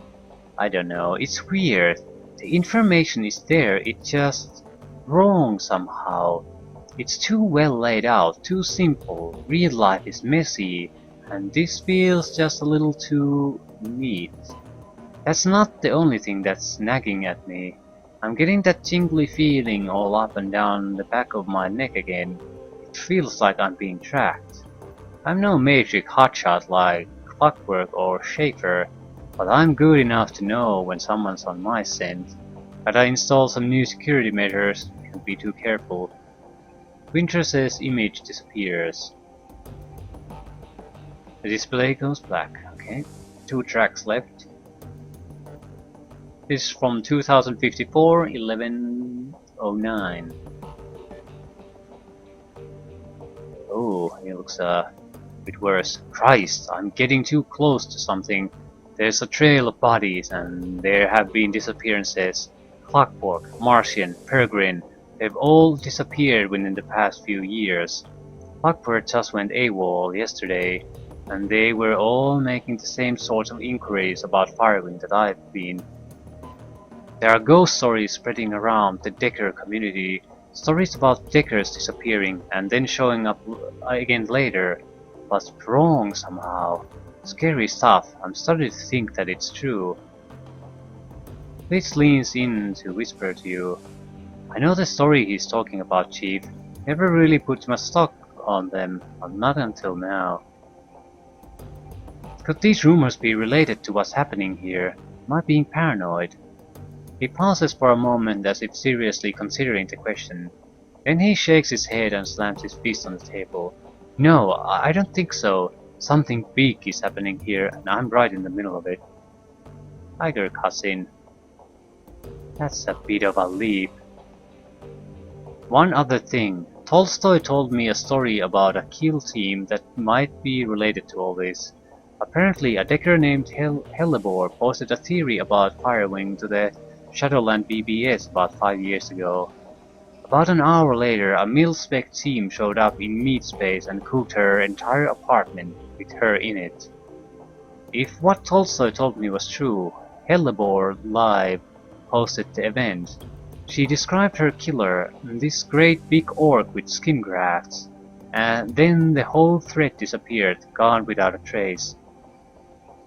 [SPEAKER 1] I don't know, it's weird. The information is there, it's just wrong somehow. It's too well laid out, too simple. Real life is messy, and this feels just a little too neat. That's not the only thing that's nagging at me. I'm getting that tingly feeling all up and down the back of my neck again. It feels like I'm being tracked. I'm no magic hotshot like Clockwork or Schaefer, but I'm good enough to know when someone's on my scent. Gotta install some new security measures, can't be too careful. Winter's image disappears. The display goes black. Okay, 2 tracks left. This is from 2054, 1109. Oh, it looks a bit worse. Christ, I'm getting too close to something. There's a trail of bodies, and there have been disappearances. Clockwork, Martian, Peregrine, they've all disappeared within the past few years. Clockwork just went AWOL yesterday, and they were all making the same sorts of inquiries about Firewing that I've been. There are ghost stories spreading around the Decker community, stories about Deckers disappearing and then showing up again later, but wrong somehow. Scary stuff. I'm starting to think that it's true. Fitz leans in to whisper to you. I know the story he's talking about, Chief. Never really put much stock on them, not until now. Could these rumors be related to what's happening here? Am I being paranoid? He pauses for a moment as if seriously considering the question. Then he shakes his head and slams his fist on the table. No, I don't think so. Something big is happening here, and I'm right in the middle of it. Tiger cuts in. That's a bit of a leap. One other thing. Tolstoy told me a story about a kill team that might be related to all this. Apparently, a Decker named Hellebore posted a theory about Firewing to the Shadowland BBS about 5 years ago. About an hour later, a mil-spec team showed up in meat space and cooked her entire apartment with her in it. If what Tolstoy told me was true, Hellebore Live hosted the event. She described her killer, this great big orc with skin grafts, and then the whole thread disappeared, gone without a trace.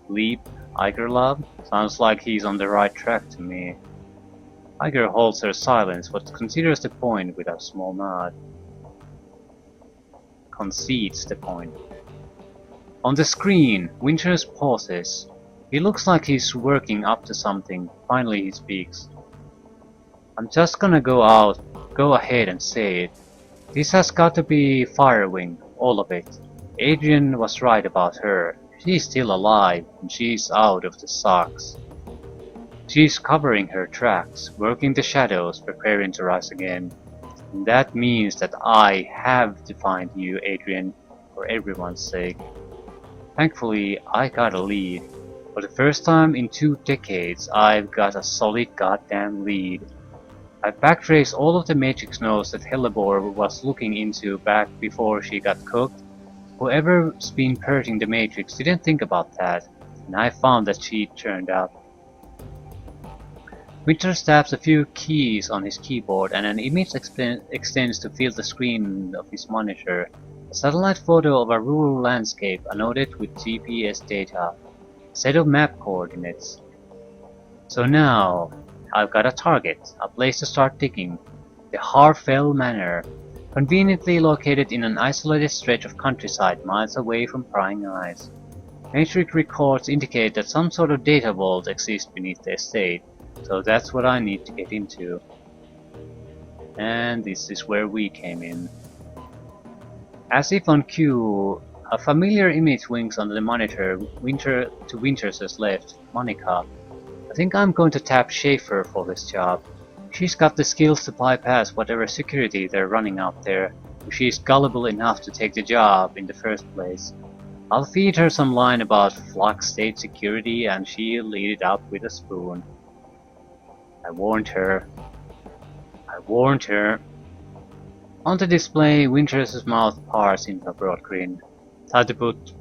[SPEAKER 1] Leap, Igerlove? Sounds like he's on the right track to me. Iger holds her silence but considers the point with a small nod. Concedes the point. On the screen, Winters pauses. He looks like he's working up to something. Finally he speaks. I'm just gonna go ahead and say it. This has got to be Firewing, all of it. Adrian was right about her. She's still alive, and she's out of the socks. She's covering her tracks, working the shadows, preparing to rise again. And that means that I have to find you, Adrian, for everyone's sake. Thankfully, I got a lead. For the first time in 2 decades, I've got a solid goddamn lead. I backtraced all of the Matrix nodes that Hellebore was looking into back before she got cooked. Whoever's been purging the Matrix didn't think about that, and I found that she turned up. Winters taps a few keys on his keyboard and an image extends to fill the screen of his monitor. A satellite photo of a rural landscape annotated with GPS data. A set of map coordinates. So now, I've got a target, a place to start digging. The Harfell Manor, conveniently located in an isolated stretch of countryside miles away from prying eyes. Matrix records indicate that some sort of data vault exists beneath the estate, so that's what I need to get into. And this is where we came in. As if on cue, a familiar image winks on the monitor Winters' left, Monica. I think I'm going to tap Schaefer for this job. She's got the skills to bypass whatever security they're running out there, if she's gullible enough to take the job in the first place. I'll feed her some line about flux state security and she'll eat it up with a spoon. I warned her. I warned her. On the display, Winters' mouth parsed into a broad grin. Time to put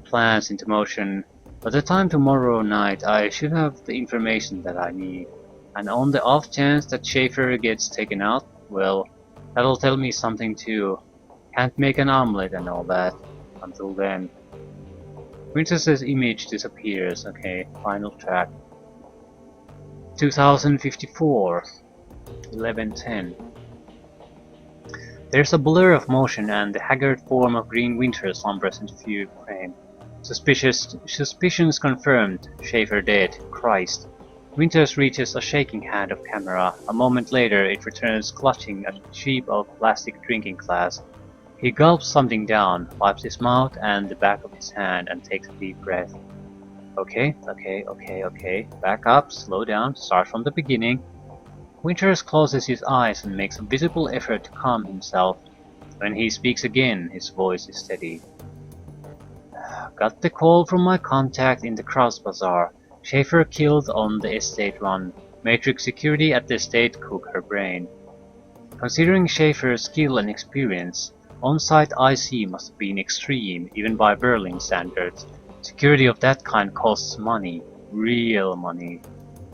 [SPEAKER 1] plans into motion. By the time tomorrow night, I should have the information that I need. And on the off chance that Schaefer gets taken out, well, that'll tell me something too. Can't make an omelette and all that. Until then. Princess's image disappears. Okay, final track. 2054. 11:10. There's a blur of motion and the haggard form of Green Winter slumbers into view frame. Suspicions confirmed. Schaefer dead. Christ. Winters reaches a shaking hand of camera. A moment later it returns clutching a sheet of plastic drinking glass. He gulps something down, wipes his mouth and the back of his hand and takes a deep breath. Okay. Back up, slow down, start from the beginning. Winters closes his eyes and makes a visible effort to calm himself. When he speaks again, his voice is steady. Got the call from my contact in the Kraus Bazaar. Schaefer killed on the estate run. Matrix security at the estate cook her brain. Considering Schaefer's skill and experience, on-site IC must have been extreme, even by Berlin standards. Security of that kind costs money. Real money.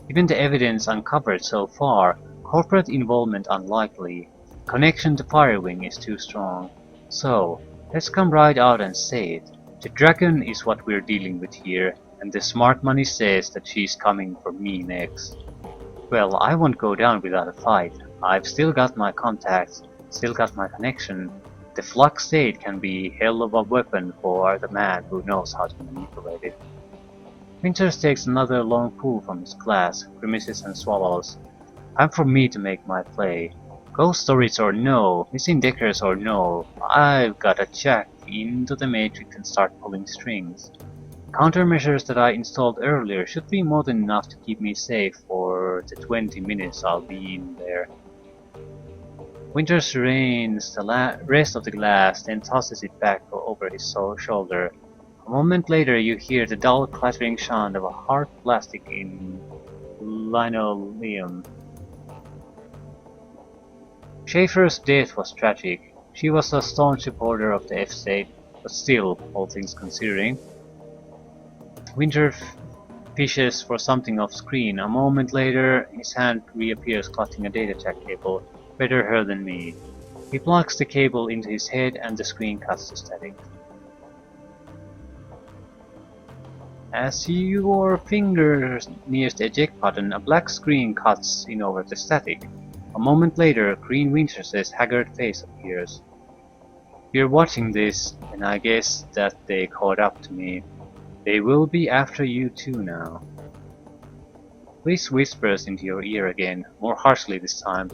[SPEAKER 1] Given the evidence uncovered so far, corporate involvement unlikely. Connection to Firewing is too strong. So, let's come right out and say it. The dragon is what we're dealing with here, and the smart money says that she's coming for me next. Well, I won't go down without a fight. I've still got my contacts, still got my connection. The flux state can be hell of a weapon for the man who knows how to manipulate it. Winters takes another long pull from his glass, grimaces and swallows. Time for me to make my play. Ghost stories or no, missing deckers or no, I've gotta check into the Matrix and start pulling strings. Countermeasures that I installed earlier should be more than enough to keep me safe for the 20 minutes I'll be in there. Winters drains the rest of the glass, then tosses it back over his shoulder. A moment later you hear the dull clattering sound of a hard plastic in linoleum. Schaefer's death was tragic. She was a staunch supporter of the F-State, but still, all things considering. Winter fishes for something off screen. A moment later, his hand reappears clutching a data jack cable. Better her than me. He plugs the cable into his head and the screen cuts to static. As your finger nears the eject button, a black screen cuts in over the static. A moment later, Green Winter's haggard face appears. You're watching this, and I guess that they caught up to me. They will be after you too now. Liz whispers into your ear again, more harshly this time.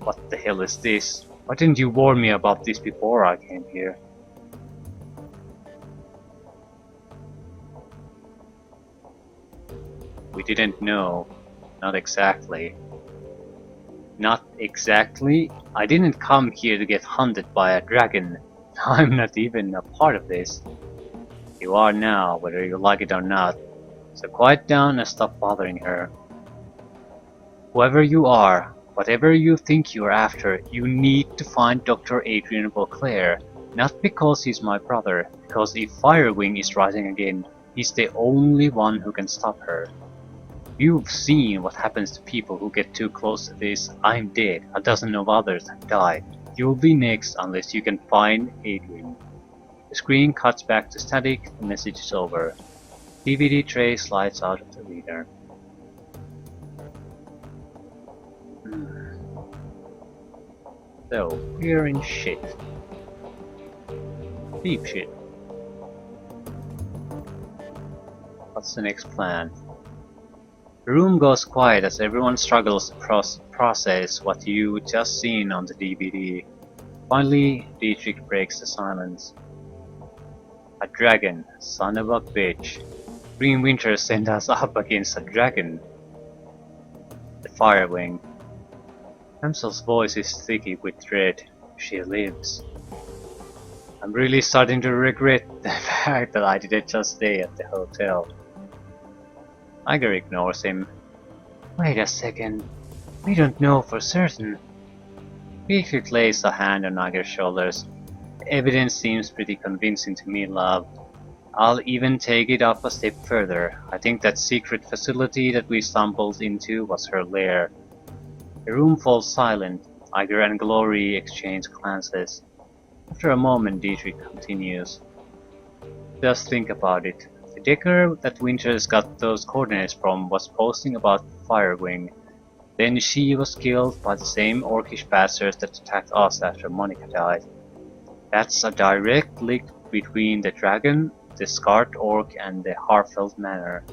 [SPEAKER 1] What the hell is this? Why didn't you warn me about this before I came here? We didn't know. Not exactly. Not exactly? I didn't come here to get hunted by a dragon. I'm not even a part of this. You are now, whether you like it or not. So quiet down and stop bothering her. Whoever you are, whatever you think you're after, you need to find Dr. Adrian Beauclair. Not because he's my brother, because if Firewing is rising again, he's the only one who can stop her. You've seen what happens to people who get too close to this. I'm dead, a dozen of others have died. You'll be next unless you can find Adrian. The screen cuts back to static, the message is over. DVD tray slides out of the reader. So, we're in shit. Deep shit. What's the next plan? The room goes quiet as everyone struggles to process what you just seen on the DVD. Finally, Dietrich breaks the silence. A dragon, son of a bitch. Green Winter sent us up against a dragon. The Firewing. Amsel's voice is thick with dread. She lives. I'm really starting to regret the fact that I didn't just stay at the hotel. Iger ignores him. Wait a second. We don't know for certain. Beatrice lays a hand on Iger's shoulders. The evidence seems pretty convincing to me, love. I'll even take it up a step further. I think that secret facility that we stumbled into was her lair. The room falls silent. Iger and Glory exchange glances. After a moment, Dietrich continues. Just think about it. The decker that Winters got those coordinates from was posting about Firewing. Then she was killed by the same orcish bastards that attacked us after Monica died. That's a direct link between the dragon, the scarred orc, and the Harfeld Manor.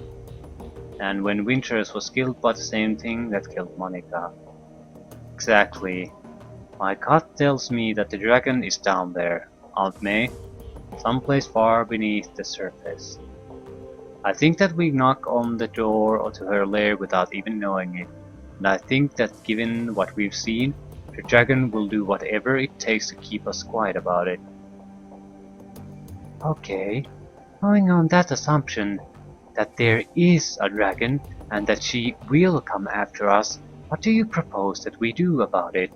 [SPEAKER 1] And when Winters was killed by the same thing that killed Monica. Exactly. My gut tells me that the dragon is down there, Aunt May, someplace far beneath the surface. I think that we knock on the door to her lair without even knowing it, and I think that given what we've seen, the dragon will do whatever it takes to keep us quiet about it. Okay, going on that assumption, that there is a dragon and that she will come after us, what do you propose that we do about it?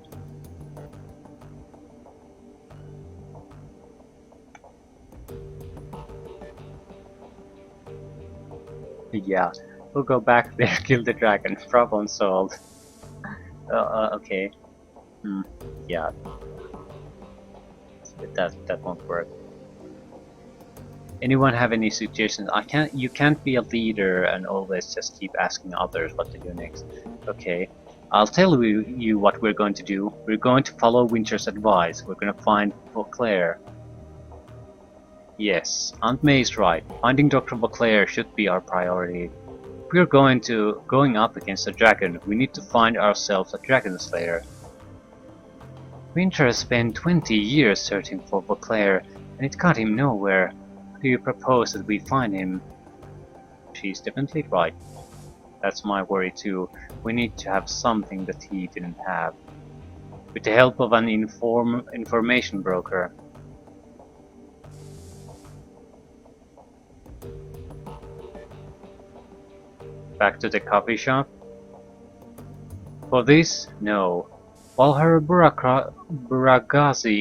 [SPEAKER 1] Yeah, we'll go back there, kill the dragon, problem solved. Okay. Yeah, that won't work. Anyone have any suggestions? You can't be a leader and always just keep asking others what to do next. Okay, I'll tell you what we're going to do. We're going to follow Winter's advice. We're going to find Beauclair. Yes, Aunt May is right. Finding Dr. Beauclair should be our priority. If we're going up against a dragon, we need to find ourselves a dragon slayer. Winter has spent 20 years searching for Beauclair, and it got him nowhere. How do you propose that we find him? She's definitely right. That's my worry too. We need to have something that he didn't have. With the help of an information broker. Back to the coffee shop? For this, no. While her Buragazi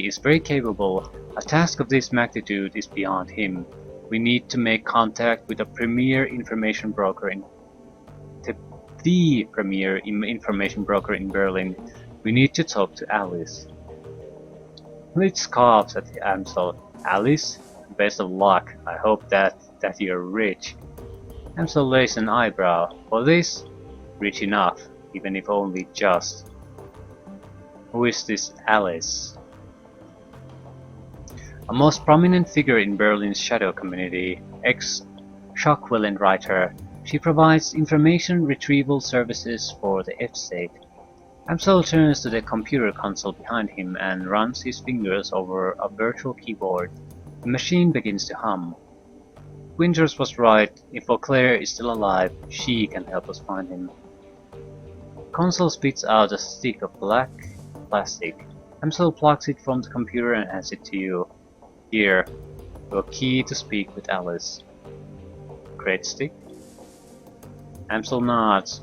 [SPEAKER 1] is very capable, a task of this magnitude is beyond him. We need to make contact with a premier information broker in the premier information broker in Berlin. We need to talk to Alice. Blitz coughs at Amsel. Alice? Best of luck. I hope that you're rich. Amsel raised an eyebrow. For this? Rich enough, even if only just. Who is this Alice? A most prominent figure in Berlin's shadow community, ex-Shockwellen writer, she provides information retrieval services for the F-State. Amsel turns to the computer console behind him and runs his fingers over a virtual keyboard. The machine begins to hum. Winters was right. If Beauclair is still alive, she can help us find him. The console spits out a stick of black plastic. Amsel plucks it from the computer and hands it to you. Here, your key to speak with Alice. Great stick? Amsel nods.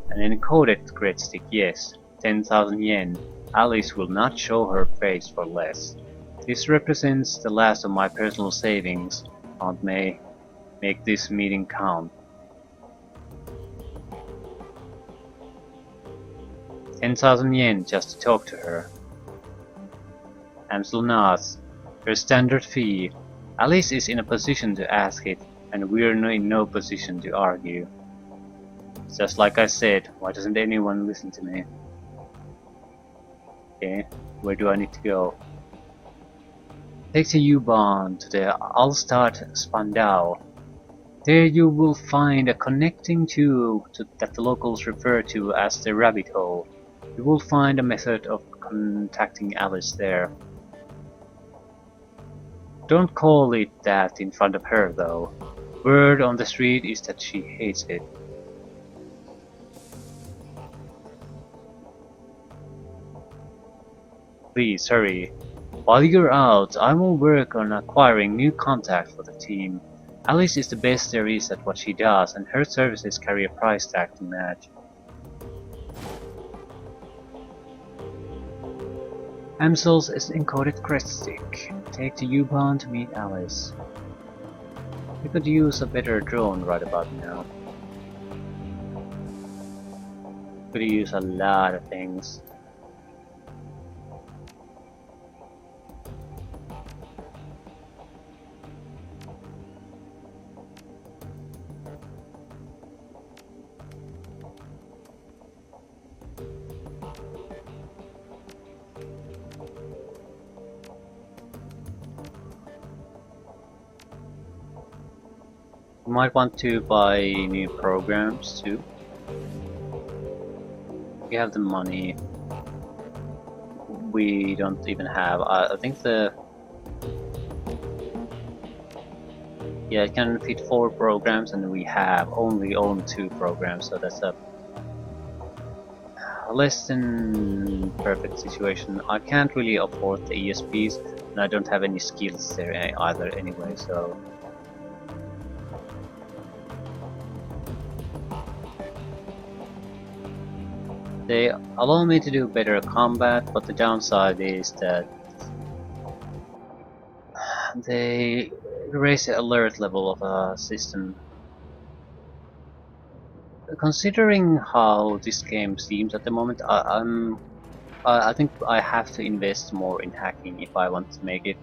[SPEAKER 1] An encoded great stick, yes. 10,000 yen. Alice will not show her face for less. This represents the last of my personal savings. Aunt May, make this meeting count. 10,000 yen just to talk to her. Amsel nods. Her standard fee. Alice is in a position to ask it, and we're in no position to argue. Just like I said, why doesn't anyone listen to me? Okay, where do I need to go? Take the U-Bahn to the Altstadt Spandau. There you will find a connecting tube that the locals refer to as the rabbit hole. You will find a method of contacting Alice there. Don't call it that in front of her though. Word on the street is that she hates it. Please hurry. While you're out, I will work on acquiring new contacts for the team. Alice is the best there is at what she does, and her services carry a price tag to match. Amsel's is encoded crest stick. Take the U-Bahn to meet Alice. We could use a better drone right about now. Could use a lot of things. We might want to buy new programs too. We have the money. We don't even have. I think the. Yeah, it can fit 4 programs, and we have only own 2 programs, so that's a less than perfect situation. I can't really afford the ESPs, and I don't have any skills there either anyway, so. They allow me to do better combat, but the downside is that they raise the alert level of a system. Considering how this game seems at the moment, I think I have to invest more in hacking if I want to make it.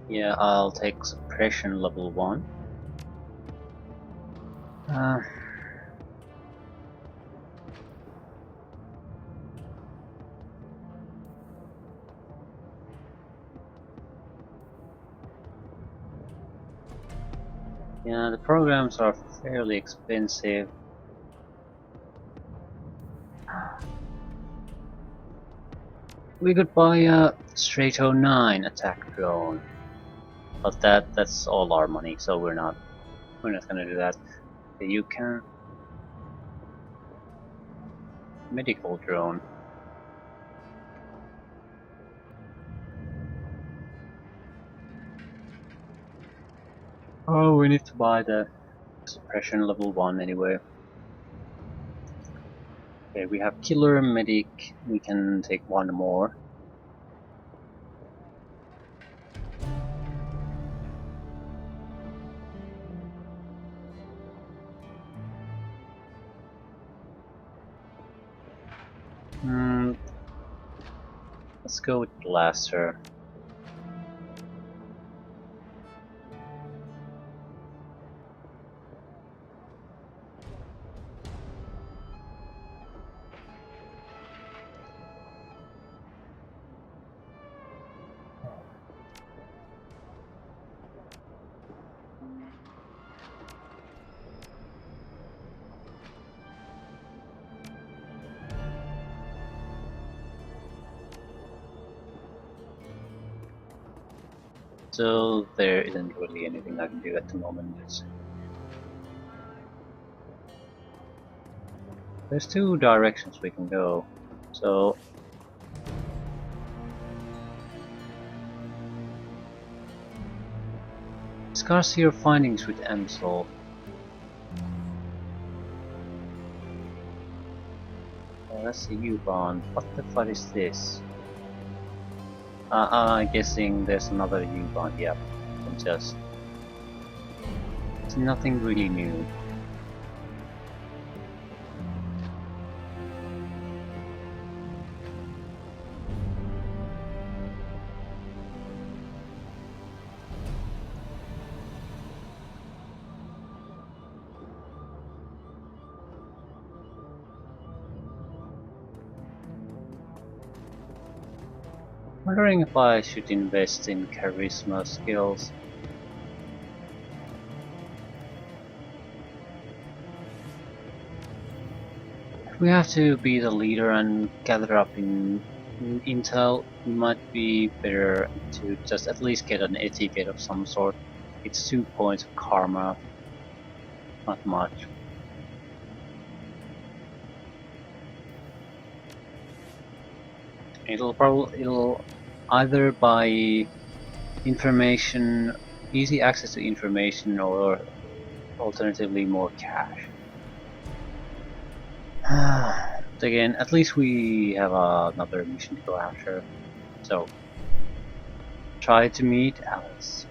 [SPEAKER 1] Yeah, I'll take suppression level 1. Yeah, the programs are fairly expensive. We could buy a straight 09 attack drone, but that's all our money, so we're not gonna do that. You can medical drone. Oh, we need to buy the suppression level 1 anyway. Okay, we have killer medic. We can take 1 more. Let's go with blaster. So there isn't really anything I can do at the moment. There's 2 directions we can go. So discuss your findings with Amsel. That's the U-Bahn. What the fuck is this? I'm guessing there's another U-Bahn. Yep. Just. It's nothing really new. Wondering if I should invest in charisma skills. If we have to be the leader and gather up in intel, it might be better to just at least get an etiquette of some sort. It's 2 points of karma, not much. It'll either buy information, easy access to information, or alternatively more cash. But again, at least we have another mission to go after. So, try to meet Alice.